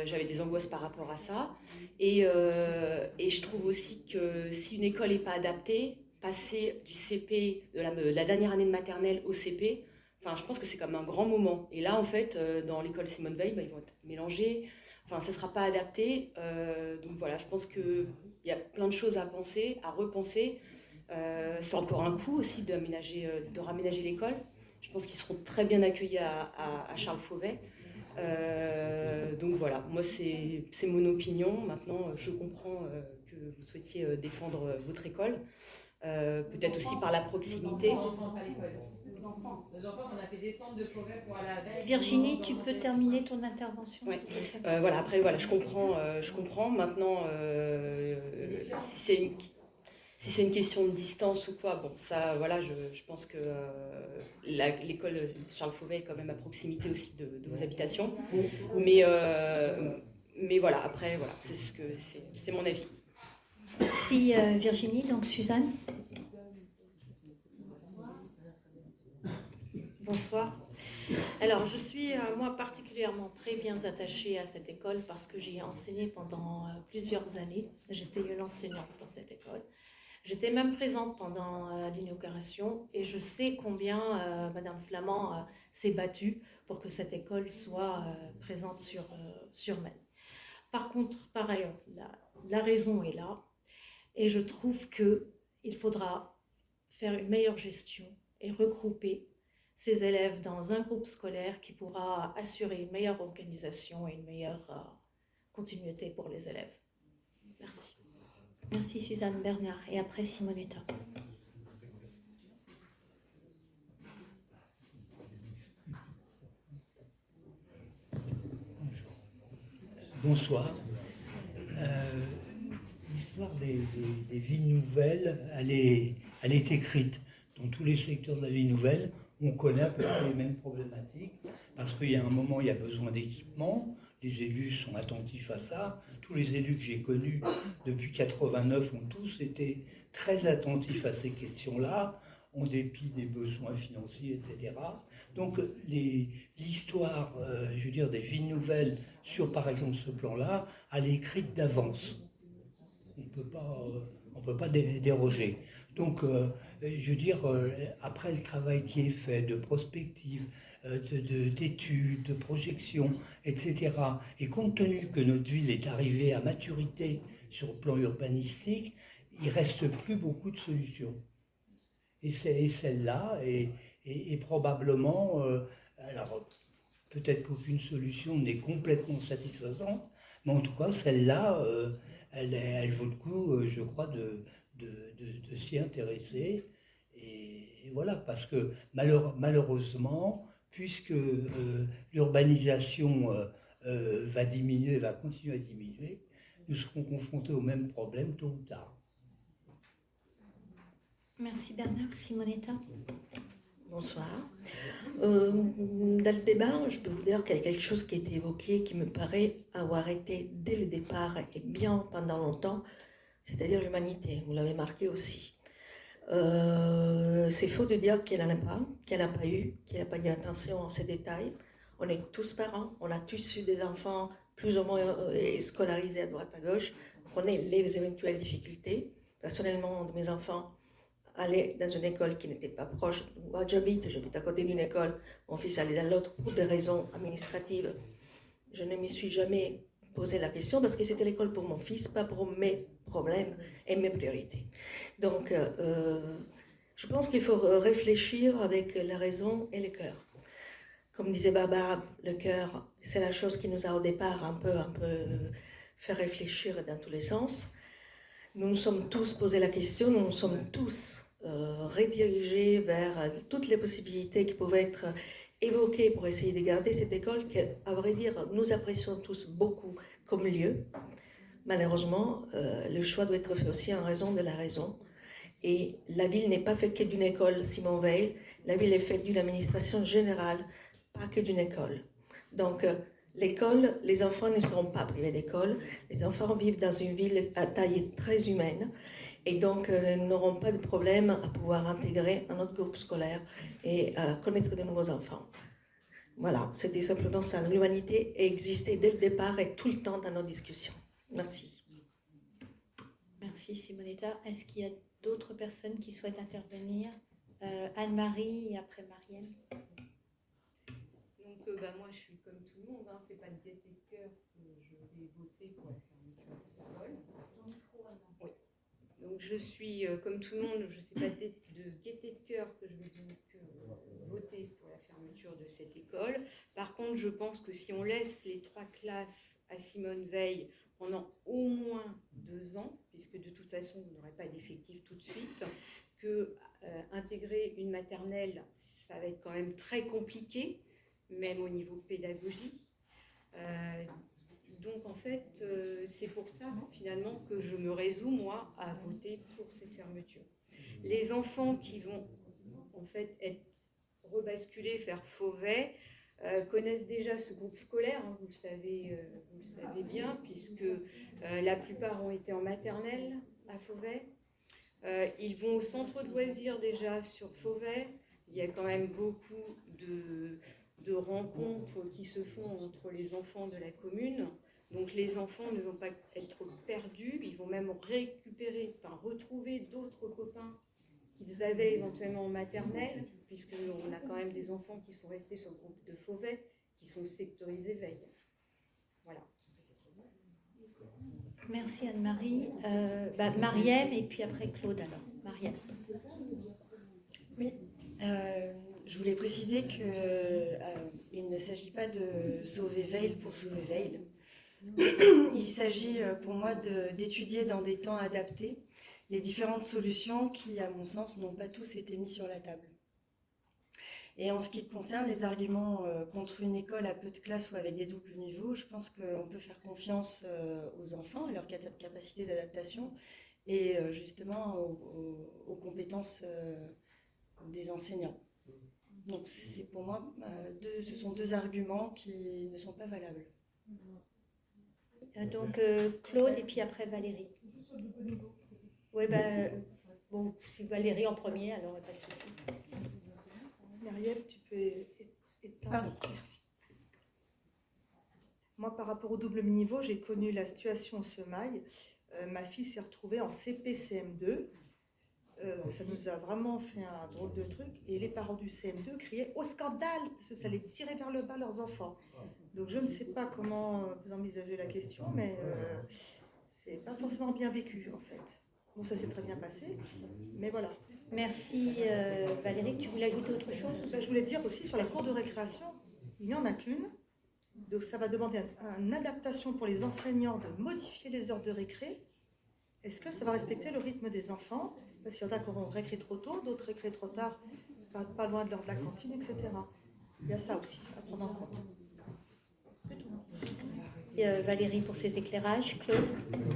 j'avais des angoisses par rapport à ça. Et je trouve aussi que si une école n'est pas adaptée, passer du CP, de la dernière année de maternelle au CP, enfin, je pense que c'est comme un grand moment. Et là, en fait, dans l'école Simone-Veil, ils vont être mélangés. Enfin, ça ne sera pas adapté. Donc voilà, je pense qu'il y a plein de choses à penser, à repenser. C'est encore un coût aussi de raménager l'école. Je pense qu'ils seront très bien accueillis à Charles Fauvet. Donc voilà, moi c'est mon opinion. Maintenant, je comprends que vous souhaitiez défendre votre école, peut-être aussi par la proximité. Nos enfants, on a fait descendre de Fauvet pour aller à Veille. Virginie, tu peux terminer ton intervention. Ouais. Voilà, après voilà, je comprends. Maintenant, si c'est une question de distance ou quoi, bon, ça, voilà, je pense que l'école Charles Fauvet est quand même à proximité aussi de vos habitations. Mais voilà, après, voilà, c'est mon avis. Merci Virginie. Donc Suzanne. Bonsoir. Alors, je suis, moi, particulièrement très bien attachée à cette école parce que j'y ai enseigné pendant plusieurs années. J'étais une enseignante dans cette école. J'étais même présente pendant l'inauguration et je sais combien Madame Flamand s'est battue pour que cette école soit présente sur Maine. Par contre, par ailleurs, la raison est là et je trouve qu'il faudra faire une meilleure gestion et regrouper ces élèves dans un groupe scolaire qui pourra assurer une meilleure organisation et une meilleure continuité pour les élèves. Merci. Merci Suzanne. Bernard et après Simonetta. Bonsoir. L'histoire des villes nouvelles, elle est écrite dans tous les secteurs de la vie nouvelle. On connaît à peu près les mêmes problématiques parce qu'il y a un moment, il y a besoin d'équipement. Les élus sont attentifs à ça. Tous les élus que j'ai connus depuis 89 ont tous été très attentifs à ces questions-là, en dépit des besoins financiers, etc. Donc l'histoire, je veux dire, des villes nouvelles sur, par exemple, ce plan-là, elle est écrite d'avance. On ne peut pas déroger. Donc, je veux dire, après le travail qui est fait de prospective, d'études, de projections, etc. Et compte tenu que notre ville est arrivée à maturité sur le plan urbanistique, il ne reste plus beaucoup de solutions. Et celle-là est probablement... alors, peut-être qu'aucune solution n'est complètement satisfaisante, mais en tout cas, celle-là, elle vaut le coup, je crois, de s'y intéresser. Et voilà, parce que malheureusement, puisque l'urbanisation va diminuer, va continuer à diminuer, nous serons confrontés au même problème tôt ou tard. Merci Bernard. Simonetta. Bonsoir. Dans le débat, je peux vous dire qu'il y a quelque chose qui a été évoqué qui me paraît avoir été dès le départ et bien pendant longtemps, c'est-à-dire l'humanité. Vous l'avez marqué aussi. C'est faux de dire qu'il n'en a pas, qu'il n'a pas eu, qu'il n'a pas eu attention à ces détails. On est tous parents, on a tous eu des enfants plus ou moins scolarisés à droite à gauche. On connaît les éventuelles difficultés. Personnellement, mes enfants allaient dans une école qui n'était pas proche où j'habite à côté d'une école. Mon fils allait dans l'autre pour des raisons administratives. Je ne me suis jamais posé la question parce que c'était l'école pour mon fils, pas pour mes problèmes et mes priorités. Donc, je pense qu'il faut réfléchir avec la raison et le cœur. Comme disait Barbara, le cœur, c'est la chose qui nous a au départ un peu fait réfléchir dans tous les sens. Nous nous sommes tous posé la question, nous nous sommes tous redirigés vers toutes les possibilités qui pouvaient être évoquées pour essayer de garder cette école qui, à vrai dire, nous apprécions tous beaucoup comme lieu. Malheureusement, le choix doit être fait aussi en raison de la raison. Et la ville n'est pas faite que d'une école Simone Veil, la ville est faite d'une administration générale, pas que d'une école. Donc, l'école, les enfants ne seront pas privés d'école, les enfants vivent dans une ville à taille très humaine et donc n'auront pas de problème à pouvoir intégrer un autre groupe scolaire et à connaître de nouveaux enfants. Voilà, c'était simplement ça. L'humanité existait dès le départ et tout le temps dans nos discussions. Merci. Merci Simonetta. Est-ce qu'il y a d'autres personnes qui souhaitent intervenir? Anne-Marie et après Marianne. Donc moi je suis comme tout le monde, hein. C'est pas de gaieté de cœur que je vais voter pour la fermeture de l'école. Oui. Donc je suis comme tout le monde, je sais pas de gaieté de cœur que je vais voter pour la fermeture de cette école. Par contre, je pense que si on laisse les 3 classes à Simone Veil pendant au moins 2 ans, puisque de toute façon vous n'aurez pas d'effectifs tout de suite, que intégrer une maternelle, ça va être quand même très compliqué, même au niveau pédagogie. Donc en fait, c'est pour ça finalement que je me résous, moi, à voter pour cette fermeture. Les enfants qui vont en fait être rebasculés vers Fauvet connaissent déjà ce groupe scolaire, hein, vous le savez bien, puisque la plupart ont été en maternelle à Fauvet. Ils vont au centre de loisirs déjà sur Fauvet. Il y a quand même beaucoup de rencontres qui se font entre les enfants de la commune. Donc les enfants ne vont pas être perdus, ils vont même retrouver d'autres copains qu'ils avaient éventuellement en maternelle, puisqu'on a quand même des enfants qui sont restés sur le groupe de Fauvet, qui sont sectorisés veille. Voilà. Merci Anne-Marie. Mariam et puis après Claude alors. Mariam. Oui, je voulais préciser qu'il ne s'agit pas de sauver Veil pour sauver Veil. Il s'agit pour moi d'étudier dans des temps adaptés les différentes solutions qui, à mon sens, n'ont pas tous été mis sur la table. Et en ce qui concerne les arguments contre une école à peu de classes ou avec des doubles niveaux, je pense qu'on peut faire confiance aux enfants, à leur capacité d'adaptation et justement aux compétences des enseignants. Donc c'est pour moi, ce sont 2 arguments qui ne sont pas valables. Donc Claude et puis après Valérie. Oui, bon, si Valérie en premier, alors pas de souci. Mariam, tu peux éteindre. Merci. Moi, par rapport au double niveau, j'ai connu la situation au Semail. Ma fille s'est retrouvée en CP-CM2. ça nous a vraiment fait un drôle de truc. Et les parents du CM2 criaient au scandale, parce que ça les tirait vers le bas leurs enfants. Donc je ne sais pas comment vous envisagez la question, mais c'est pas forcément bien vécu en fait. Bon, ça s'est très bien passé, mais voilà. Merci Valérie. Tu voulais ajouter autre chose? Je voulais dire aussi sur la cour de récréation, il n'y en a qu'une. Donc ça va demander une adaptation pour les enseignants de modifier les heures de récré. Est-ce que ça va respecter le rythme des enfants? Parce qu'il y en a qui auront récré trop tôt, d'autres récré trop tard, pas loin de l'heure de la cantine, etc. Il y a ça aussi à prendre en compte. C'est tout. Et, Valérie, pour ces éclairages. Claude?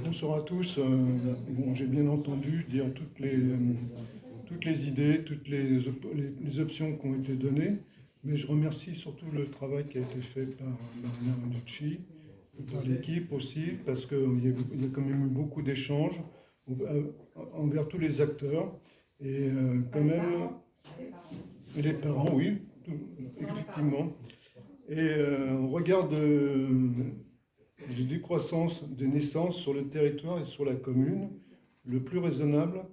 Bonsoir à tous. Bon, j'ai bien entendu dire toutes les idées, toutes les options qui ont été données, mais je remercie surtout le travail qui a été fait par Bernard Renucci, par l'équipe aussi, parce qu'il y a quand même eu beaucoup d'échanges envers tous les acteurs, et quand même, et les parents, oui, effectivement. Et on regarde la décroissance des naissances sur le territoire et sur la commune. Le plus raisonnable,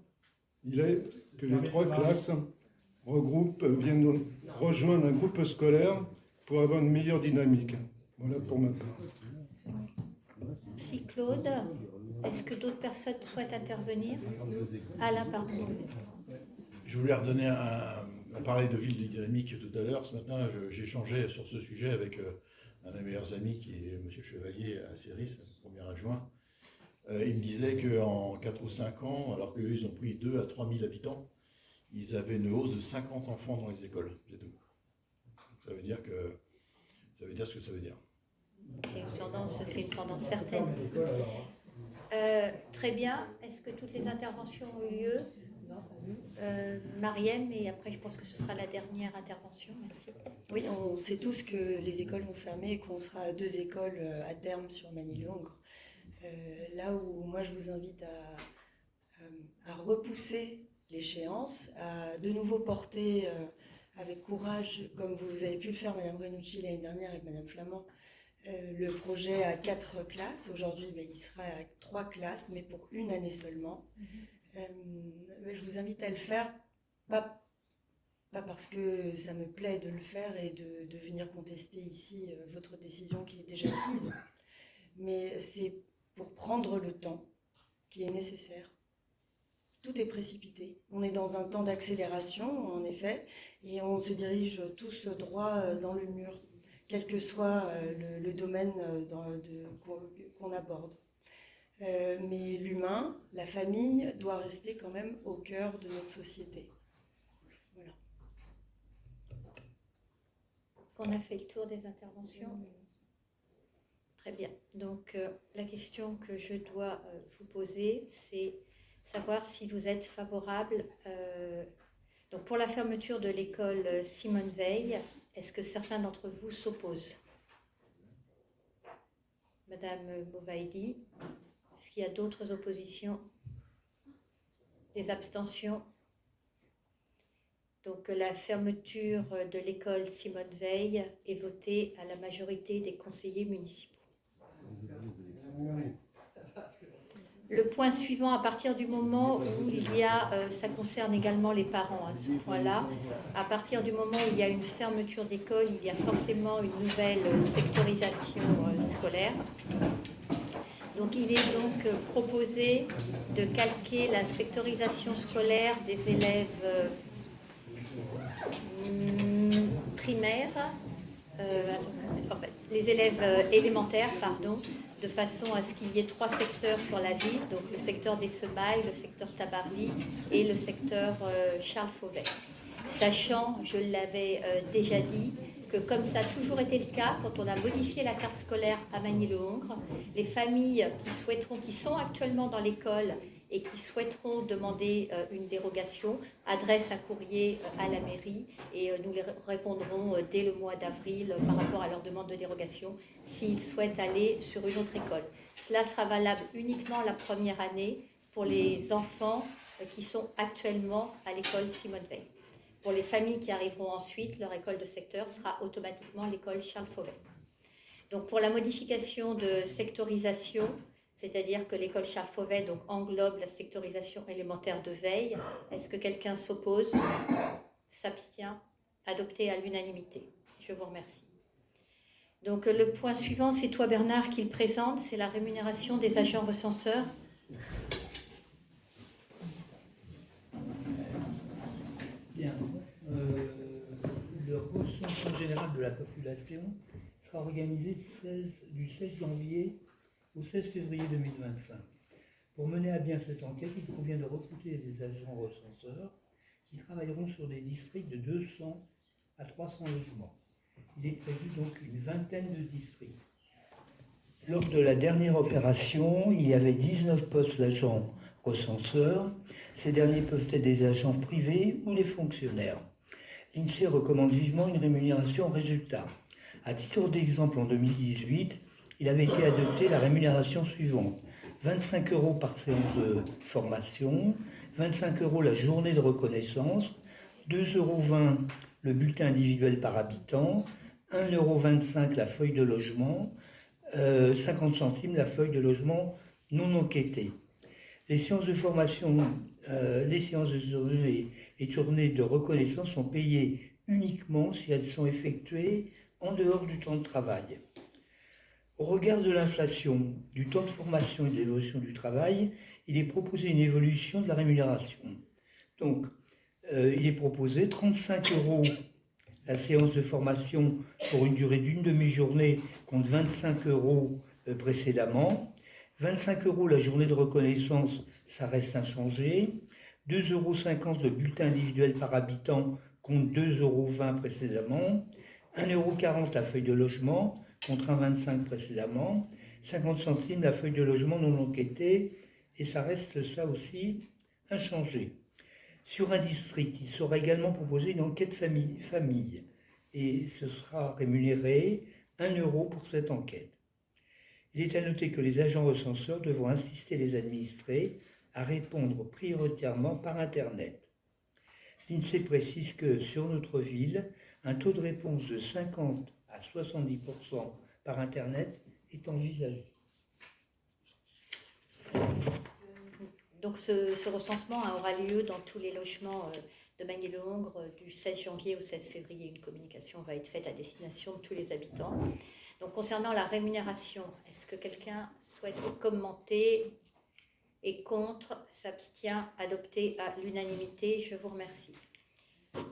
il est que les 3 classes viennent rejoindre un groupe scolaire pour avoir une meilleure dynamique. Voilà pour ma part. Merci Claude. Est-ce que d'autres personnes souhaitent intervenir? Alain, pardon. Je voulais redonner on parlait de ville dynamique tout à l'heure. Ce matin, j'échangeais sur ce sujet avec un de mes meilleurs amis qui est M. Chevalier à Céris, premier adjoint. Il me disait qu'en 4 ou 5 ans, alors qu'eux, ils ont pris 2 à 3 000 habitants, ils avaient une hausse de 50 enfants dans les écoles. C'est tout. Ça veut dire ce que ça veut dire. C'est une tendance certaine. Très bien. Est-ce que toutes les interventions ont eu lieu? Mariem, et après je pense que ce sera la dernière intervention. Merci. Oui, on sait tous que les écoles vont fermer et qu'on sera à 2 écoles à terme sur Magny-le-Hongre. Là où moi je vous invite à repousser l'échéance, à de nouveau porter avec courage, comme vous avez pu le faire Madame Renucci l'année dernière avec Madame Flamand, le projet à 4 classes. Aujourd'hui, il sera à 3 classes, mais pour une année seulement. Je vous invite à le faire, pas parce que ça me plaît de le faire et de venir contester ici votre décision qui est déjà prise, mais c'est pour prendre le temps qui est nécessaire. Tout est précipité. On est dans un temps d'accélération, en effet, et on se dirige tous droit dans le mur, quel que soit le domaine qu'on aborde. Mais l'humain, la famille, doit rester quand même au cœur de notre société. Voilà. On a fait le tour des interventions. Très bien. Donc, la question que je dois vous poser, c'est savoir si vous êtes favorable donc pour la fermeture de l'école Simone Veil. Est-ce que certains d'entre vous s'opposent? Madame Movaidi, est-ce qu'il y a d'autres oppositions? Des abstentions? Donc la fermeture de l'école Simone Veil est votée à la majorité des conseillers municipaux. Le point suivant, à partir du moment où il y a, ça concerne également les parents, ce point-là, à partir du moment où il y a une fermeture d'école, il y a forcément une nouvelle sectorisation scolaire. Donc il est donc proposé de calquer la sectorisation scolaire des élèves primaires, les élèves élémentaires, pardon, de façon à ce qu'il y ait 3 secteurs sur la ville, donc le secteur des Semailles, le secteur Tabarly et le secteur Charles Fauvet. Sachant, je l'avais déjà dit, que comme ça a toujours été le cas, quand on a modifié la carte scolaire à Magny-le-Hongre, les familles qui sont actuellement dans l'école et qui souhaiteront demander une dérogation adressent un courrier à la mairie et nous les répondrons dès le mois d'avril par rapport à leur demande de dérogation s'ils souhaitent aller sur une autre école. Cela sera valable uniquement la première année pour les enfants qui sont actuellement à l'école Simone Veil. Pour les familles qui arriveront ensuite, leur école de secteur sera automatiquement l'école Charles Fauvet. Donc pour la modification de sectorisation, C'est-à-dire que l'école Charles Fauvet donc, englobe la sectorisation élémentaire de veille. Est-ce que quelqu'un s'oppose, s'abstient, adopté à l'unanimité? Je vous remercie. Donc le point suivant, c'est toi Bernard qui le présente, c'est la rémunération des agents recenseurs. Bien. Le recensement général de la population sera organisé du 16 janvier au 16 février 2025. Pour mener à bien cette enquête, il convient de recruter des agents recenseurs qui travailleront sur des districts de 200 à 300 logements. Il est prévu donc une vingtaine de districts. Lors de la dernière opération, il y avait 19 postes d'agents recenseurs. Ces derniers peuvent être des agents privés ou des fonctionnaires. L'INSEE recommande vivement une rémunération résultat. À titre d'exemple, en 2018, il avait été adopté la rémunération suivante. 25 € par séance de formation, 25 € la journée de reconnaissance, 2,20 € le bulletin individuel par habitant, 1,25 € la feuille de logement, 50 centimes la feuille de logement non enquêtée. Les séances de formation, les séances de journée et tournées de reconnaissance sont payées uniquement si elles sont effectuées en dehors du temps de travail. Au regard de l'inflation, du temps de formation et de l'évolution du travail, il est proposé une évolution de la rémunération. Donc, il est proposé 35 € la séance de formation pour une durée d'une demi-journée contre 25 € précédemment. 25 € la journée de reconnaissance, ça reste inchangé. 2,50 € le bulletin individuel par habitant contre 2,20 € précédemment. 1,40 € la feuille de logement contre 1,25 € précédemment. 50 centimes la feuille de logement non enquêtée. Et ça reste ça aussi inchangé. Sur un district, il sera également proposé une enquête famille et ce sera rémunéré 1 € pour cette enquête. Il est à noter que les agents recenseurs devront assister les administrés à répondre prioritairement par Internet. L'INSEE précise que sur notre ville, un taux de réponse de 50 à 70% par Internet est envisagé. Donc ce recensement aura lieu dans tous les logements de Magny-le-Hongre du 16 janvier au 16 février. Une communication va être faite à destination de tous les habitants. Donc concernant la rémunération, est-ce que quelqu'un souhaite commenter? Et contre, s'abstient, adopté à l'unanimité. Je vous remercie.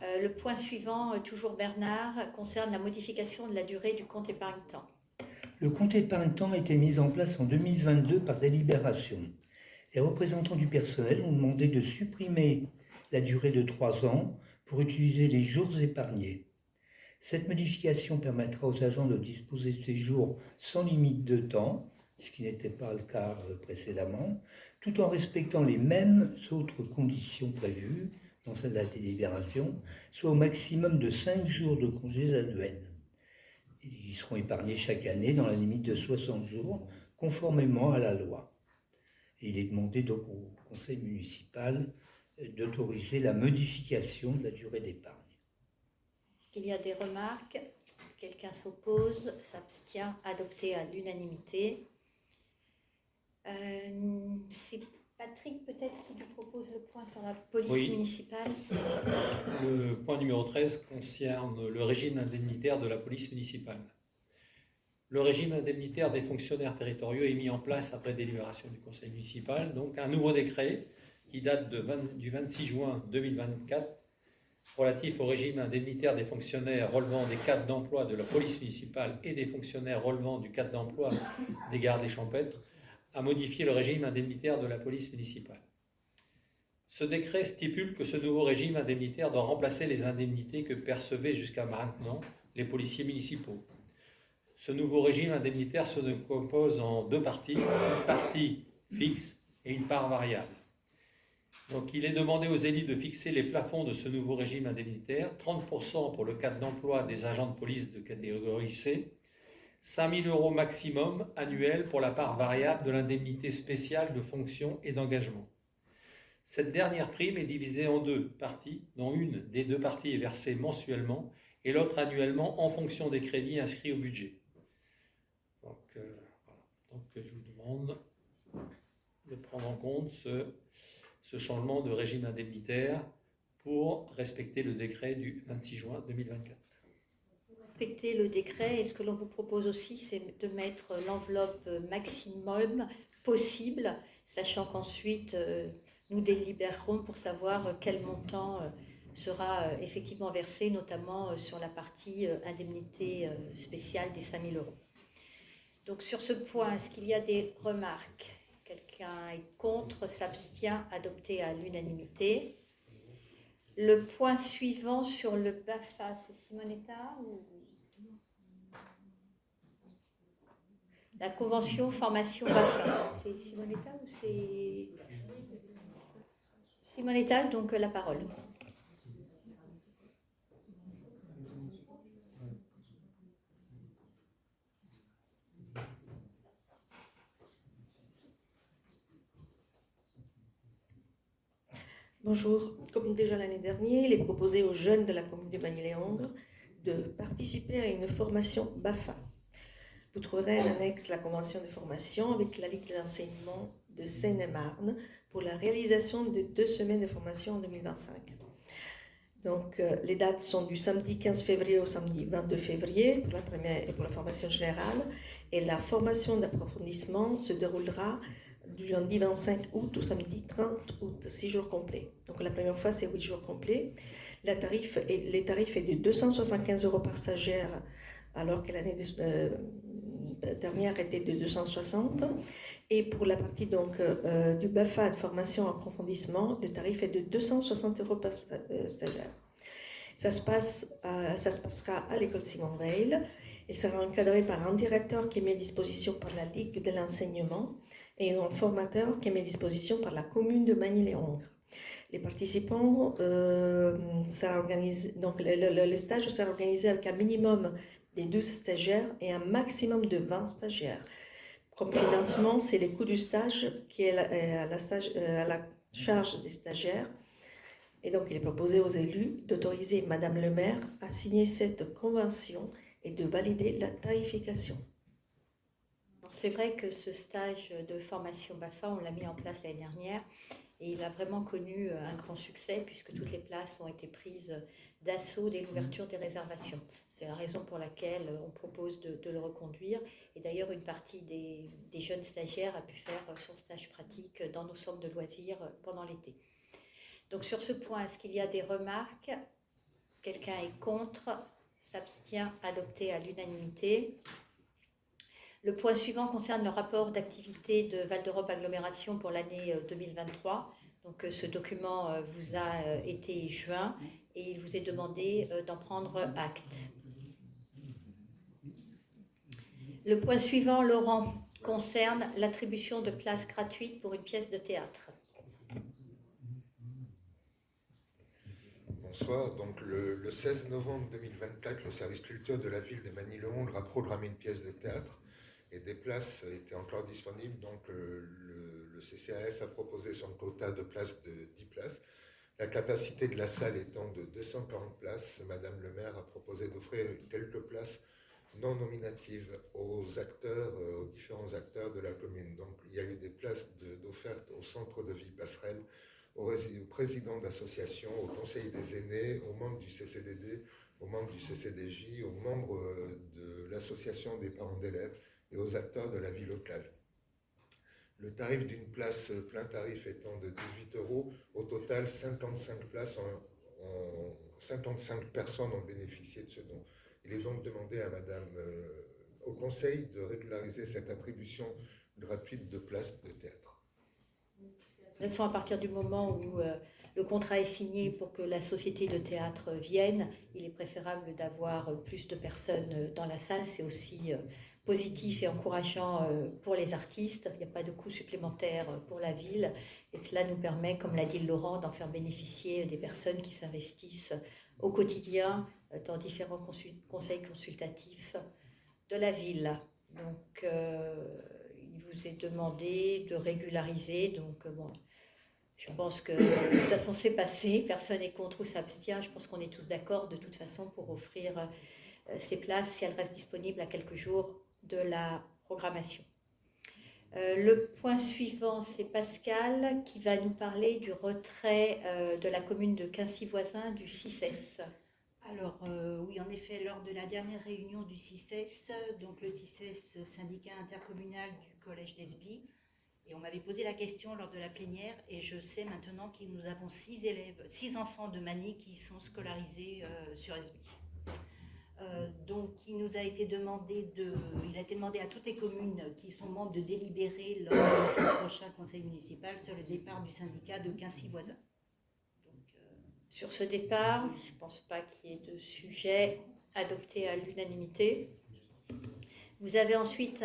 Le point suivant, toujours Bernard, concerne la modification de la durée du compte épargne-temps. Le compte épargne-temps a été mis en place en 2022 par délibération. Les représentants du personnel ont demandé de supprimer la durée de 3 ans pour utiliser les jours épargnés. Cette modification permettra aux agents de disposer de ces jours sans limite de temps, ce qui n'était pas le cas précédemment, tout en respectant les mêmes autres conditions prévues dans celle de la délibération, soit au maximum de 5 jours de congés annuels. Ils seront épargnés chaque année dans la limite de 60 jours, conformément à la loi. Et il est demandé donc au conseil municipal d'autoriser la modification de la durée d'épargne. Est-ce qu'il y a des remarques? Quelqu'un s'oppose, s'abstient, adopté à l'unanimité. C'est Patrick peut-être qui nous propose le point sur la police municipale. Le point numéro 13 concerne le régime indemnitaire de la police municipale. Le régime indemnitaire des fonctionnaires territoriaux est mis en place après délibération du conseil municipal, donc un nouveau décret qui date du 26 juin 2024 relatif au régime indemnitaire des fonctionnaires relevant des cadres d'emploi de la police municipale et des fonctionnaires relevant du cadre d'emploi des gardes champêtres a modifié le régime indemnitaire de la police municipale. Ce décret stipule que ce nouveau régime indemnitaire doit remplacer les indemnités que percevaient jusqu'à maintenant les policiers municipaux. Ce nouveau régime indemnitaire se compose en 2 parties, une partie fixe et une part variable. Donc il est demandé aux élus de fixer les plafonds de ce nouveau régime indemnitaire, 30% pour le cadre d'emploi des agents de police de catégorie C, 5 000 € maximum annuels pour la part variable de l'indemnité spéciale de fonction et d'engagement. Cette dernière prime est divisée en 2 parties, dont une des 2 parties est versée mensuellement et l'autre annuellement en fonction des crédits inscrits au budget. Donc, voilà. Donc je vous demande de prendre en compte ce changement de régime indemnitaire pour respecter le décret du 26 juin 2024. Respecter le décret, et ce que l'on vous propose aussi, c'est de mettre l'enveloppe maximum possible, sachant qu'ensuite, nous délibérerons pour savoir quel montant sera effectivement versé, notamment sur la partie indemnité spéciale des 5 000 euros. Donc sur ce point, est-ce qu'il y a des remarques? Quelqu'un est contre, s'abstient, adopté à l'unanimité. Le point suivant sur le BAFA, c'est Simonetta ou... La convention formation BAFA. C'est Simonetta ou c'est... Simonetta, donc la parole. Bonjour. Comme déjà l'année dernière, il est proposé aux jeunes de la commune de Magny-les-Hongres de participer à une formation BAFA. Vous trouverez en annexe la convention de formation avec la Ligue de l'enseignement de Seine-et-Marne pour la réalisation de 2 semaines de formation en 2025. Donc, les dates sont du samedi 15 février au samedi 22 février pour la première et pour la formation générale. Et la formation d'approfondissement se déroulera du lundi 25 août au samedi 30 août, 6 jours complets. Donc, la première fois, c'est 8 jours complets. Les tarifs est de 275 € par stagiaire, alors que l'année dernière était de 260. Et pour la partie donc, du BAFA de formation approfondissement, le tarif est de 260 € par stagiaire. Ça se passera à l'école Simon Veil. Il sera encadré par un directeur qui est mis à disposition par la Ligue de l'enseignement et un formateur qui est mis à disposition par la commune de Magny-les-Hongres. Les participants, donc le stage sera organisé avec un minimum de 12 stagiaires et un maximum de 20 stagiaires. Comme financement, c'est les coûts du stage qui est à la charge des stagiaires. Et donc, il est proposé aux élus d'autoriser Madame le maire à signer cette convention et de valider la tarification. C'est vrai que ce stage de formation BAFA, on l'a mis en place l'année dernière et il a vraiment connu un grand succès puisque toutes les places ont été prises d'assaut dès l'ouverture des réservations. C'est la raison pour laquelle on propose de le reconduire. Et d'ailleurs, une partie des jeunes stagiaires a pu faire son stage pratique dans nos centres de loisirs pendant l'été. Donc sur ce point, est-ce qu'il y a des remarques? Quelqu'un est contre? S'abstient, adopté à l'unanimité. Le point suivant concerne le rapport d'activité de Val d'Europe Agglomération pour l'année 2023. Donc ce document vous a été joint et il vous est demandé d'en prendre acte. Le point suivant, Laurent, concerne l'attribution de places gratuites pour une pièce de théâtre. Bonsoir. Donc le 16 novembre 2024, le service culture de la ville de Magny-les-Hongres a programmé une pièce de théâtre et des places étaient encore disponibles. Donc le CCAS a proposé son quota de places de 10 places. La capacité de la salle étant de 240 places, Madame le maire a proposé d'offrir quelques places non nominatives aux acteurs, aux différents acteurs de la commune. Donc il y a eu des places d'offerte au centre de vie Passerelle, aux présidents d'associations, au conseil des aînés, aux membres du CCDD, aux membres du CCDJ, aux membres de l'association des parents d'élèves et aux acteurs de la vie locale. Le tarif d'une place plein tarif étant de 18 €, au total 55 places, 55 personnes ont bénéficié de ce don. Il est donc demandé à Madame, au Conseil de régulariser cette attribution gratuite de places de théâtre. De toute façon, à partir du moment où le contrat est signé pour que la société de théâtre vienne, il est préférable d'avoir plus de personnes dans la salle. C'est aussi positif et encourageant pour les artistes. Il n'y a pas de coût supplémentaire pour la ville. Et cela nous permet, comme l'a dit Laurent, d'en faire bénéficier des personnes qui s'investissent au quotidien dans différents conseils consultatifs de la ville. Donc, il vous est demandé de régulariser. Donc, bon, je pense que de toute façon, c'est passé. Personne n'est contre ou s'abstient. Je pense qu'on est tous d'accord de toute façon pour offrir ces places si elles restent disponibles à quelques jours de la programmation. Le point suivant, c'est Pascal qui va nous parler du retrait de la commune de Quincy-Voisin du CICES. Alors oui, en effet, lors de la dernière réunion du CICES, donc le CICES, syndicat intercommunal du collège d'Esby, et on m'avait posé la question lors de la plénière, et je sais maintenant que nous avons 6 enfants de Magny qui sont scolarisés sur Esby. Donc il a été demandé à toutes les communes qui sont membres de délibérer lors du prochain conseil municipal sur le départ du syndicat de Quincy-Voisin. Sur ce départ, je ne pense pas qu'il y ait de sujet adopté à l'unanimité. Vous avez ensuite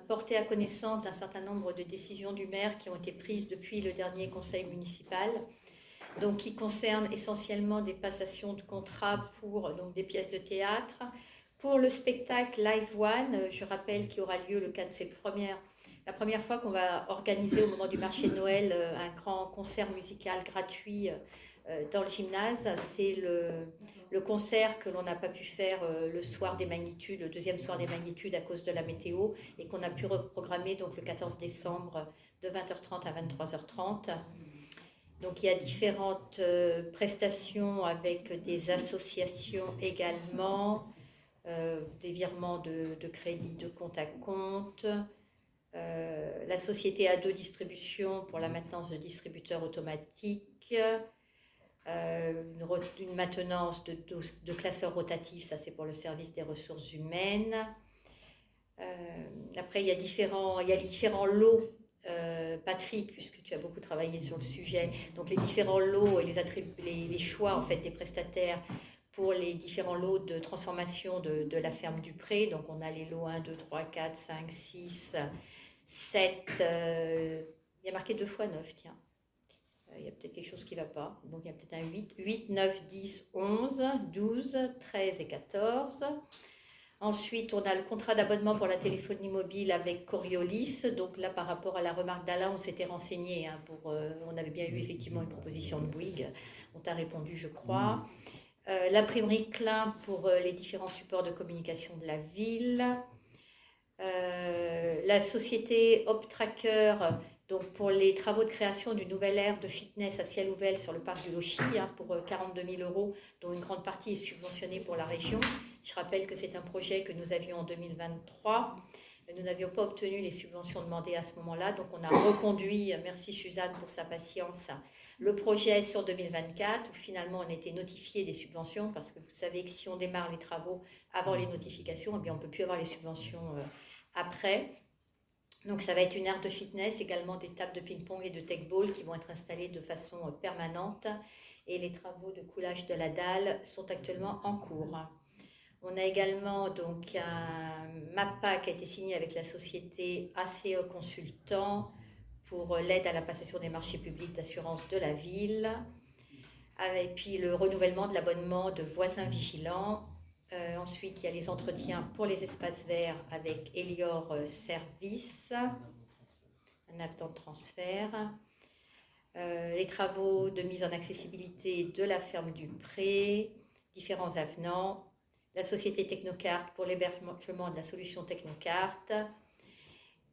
porté à connaissance d'un certain nombre de décisions du maire qui ont été prises depuis le dernier conseil municipal, donc qui concernent essentiellement des passations de contrats pour donc, des pièces de théâtre. Pour le spectacle Live One, je rappelle qu'il aura lieu le 4, c'est la première fois qu'on va organiser au moment du marché de Noël un grand concert musical gratuit dans le gymnase. C'est le concert que l'on n'a pas pu faire le soir des magnitudes, le deuxième soir des magnitudes à cause de la météo, et qu'on a pu reprogrammer donc le 14 décembre de 20h30 à 23h30. Donc il y a différentes prestations avec des associations également, des virements de crédit de compte à compte, la société A2 Distribution pour la maintenance de distributeurs automatiques, une maintenance de classeurs rotatifs, ça c'est pour le service des ressources humaines. Après il y a les différents lots. Patrick, puisque tu as beaucoup travaillé sur le sujet, donc les différents lots et les choix en fait des prestataires pour les différents lots de transformation de la ferme du Pré. Donc on a les lots 1, 2, 3, 4, 5, 6, 7, il y a marqué 2 fois 9, tiens. Il y a peut-être quelque chose qui ne va pas. Donc il y a peut-être un 8, 9, 10, 11, 12, 13 et 14. Ensuite, on a le contrat d'abonnement pour la téléphonie mobile avec Coriolis. Donc là, par rapport à la remarque d'Alain, on s'était renseigné. On avait bien eu effectivement une proposition de Bouygues. On t'a répondu, je crois. L'imprimerie Klein pour les différents supports de communication de la ville. La société OpTracker, donc pour les travaux de création d'une nouvelle aire de fitness à ciel ouvert sur le parc du Lochy, pour 42 000 €, dont une grande partie est subventionnée pour la région. Je rappelle que c'est un projet que nous avions en 2023. Nous n'avions pas obtenu les subventions demandées à ce moment-là, donc on a reconduit, merci Suzanne pour sa patience, le projet sur 2024, où finalement on a été notifié des subventions, parce que vous savez que si on démarre les travaux avant les notifications, eh bien, on ne peut plus avoir les subventions après. Donc ça va être une aire de fitness, également des tables de ping-pong et de tech-ball qui vont être installées de façon permanente, et les travaux de coulage de la dalle sont actuellement en cours. On a également donc un MAPA qui a été signé avec la société ACE Consultant pour l'aide à la passation des marchés publics d'assurance de la ville, et puis le renouvellement de l'abonnement de voisins vigilants. Ensuite, il y a les entretiens pour les espaces verts avec Elior Service, un avenant de transfert. Les travaux de mise en accessibilité de la ferme du Pré, différents avenants. La société Technocart pour l'hébergement de la solution Technocart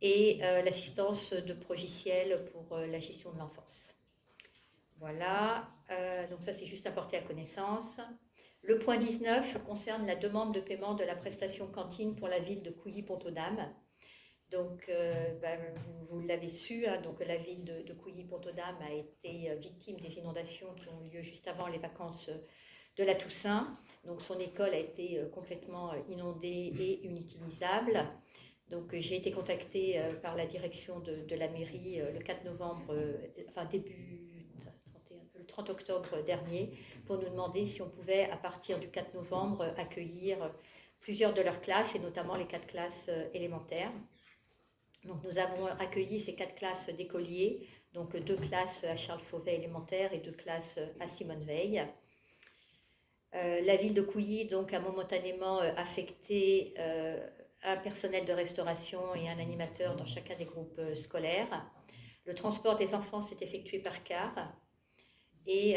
et l'assistance de Progiciel pour la gestion de l'enfance. Voilà, donc ça c'est juste à porter à connaissance. Le point 19 concerne la demande de paiement de la prestation cantine pour la ville de Couilly-Pont-aux-Dames. Donc, vous l'avez su, donc la ville de Couilly-Pont-aux-Dames a été victime des inondations qui ont eu lieu juste avant les vacances de la Toussaint. Donc, son école a été complètement inondée et inutilisable. Donc, j'ai été contactée par la direction de la mairie le 4 novembre, le 30 octobre dernier, pour nous demander si on pouvait, à partir du 4 novembre, accueillir plusieurs de leurs classes, et notamment les 4 classes élémentaires. Donc, nous avons accueilli ces 4 classes d'écoliers, donc 2 classes à Charles Fauvet élémentaire et 2 classes à Simone Veil. La ville de Couilly donc, a momentanément affecté un personnel de restauration et un animateur dans chacun des groupes scolaires. Le transport des enfants s'est effectué par car. Et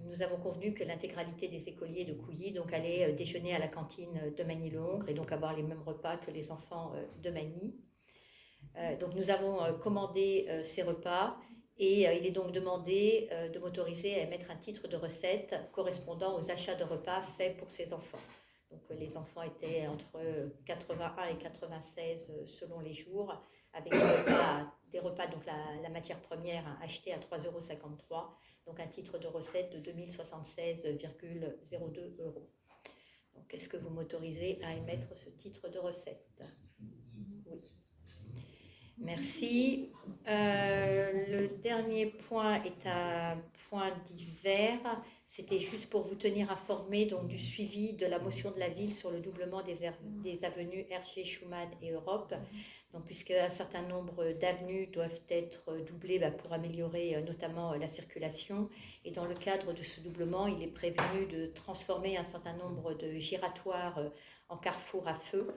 nous avons convenu que l'intégralité des écoliers de Couilly donc, allait déjeuner à la cantine de Magny-le-Hongre et donc avoir les mêmes repas que les enfants de Magny. Donc nous avons commandé ces repas et il est donc demandé de m'autoriser à émettre un titre de recette correspondant aux achats de repas faits pour ces enfants. Donc les enfants étaient entre 81 et 96 selon les jours, avec des repas, donc la matière première achetée à 3,53 €, donc un titre de recette de 2076,02 €. Donc est-ce que vous m'autorisez à émettre ce titre de recette? Oui. Merci. Le dernier point est un point divers. C'était juste pour vous tenir informé donc, du suivi de la motion de la ville sur le doublement des avenues Hergé, Schumann et Europe. Donc, puisque un certain nombre d'avenues doivent être doublées pour améliorer notamment la circulation. Et dans le cadre de ce doublement, il est prévenu de transformer un certain nombre de giratoires en carrefours à feu.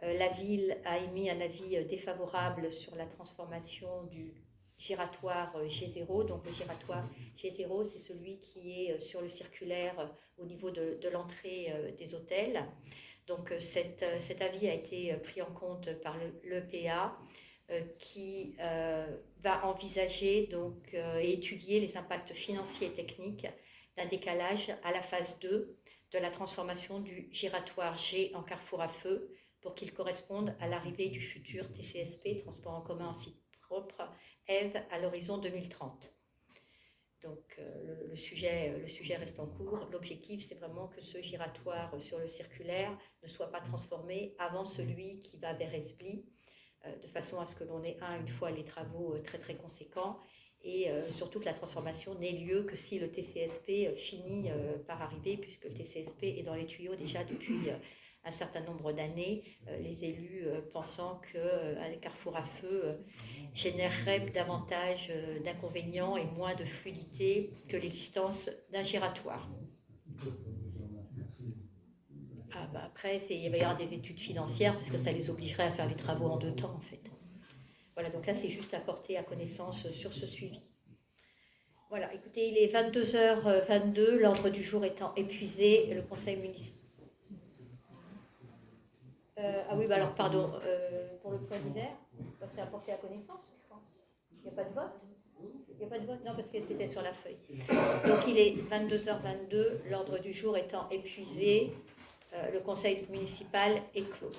La ville a émis un avis défavorable sur la transformation du giratoire G0. Donc le giratoire G0, c'est celui qui est sur le circulaire au niveau de l'entrée des hôtels. Donc cet avis a été pris en compte par l'EPA qui va envisager donc, et étudier les impacts financiers et techniques d'un décalage à la phase 2 de la transformation du giratoire G en carrefour à feu pour qu'il corresponde à l'arrivée du futur TCSP, transport en commun en site propre, EVE, à l'horizon 2030. Donc le sujet reste en cours. L'objectif, c'est vraiment que ce giratoire sur le circulaire ne soit pas transformé avant celui qui va vers Esbly, de façon à ce que l'on ait une fois les travaux très très conséquents, et surtout que la transformation n'ait lieu que si le TCSP finit par arriver, puisque le TCSP est dans les tuyaux déjà depuis un certain nombre d'années, les élus pensant qu'un carrefour à feu générerait davantage d'inconvénients et moins de fluidité que l'existence d'un giratoire. Après, il va y avoir des études financières, parce que ça les obligerait à faire les travaux en 2 temps, en fait. Voilà, donc là, c'est juste à porter à connaissance sur ce suivi. Voilà, écoutez, il est 22h22, l'ordre du jour étant épuisé, le conseil municipal... alors pardon, pour le point d'hiver, c'est à porter à connaissance, je pense. Il n'y a pas de vote? Il n'y a pas de vote? Non, parce que c'était sur la feuille. Donc il est 22h22, l'ordre du jour étant épuisé, le conseil municipal est clos.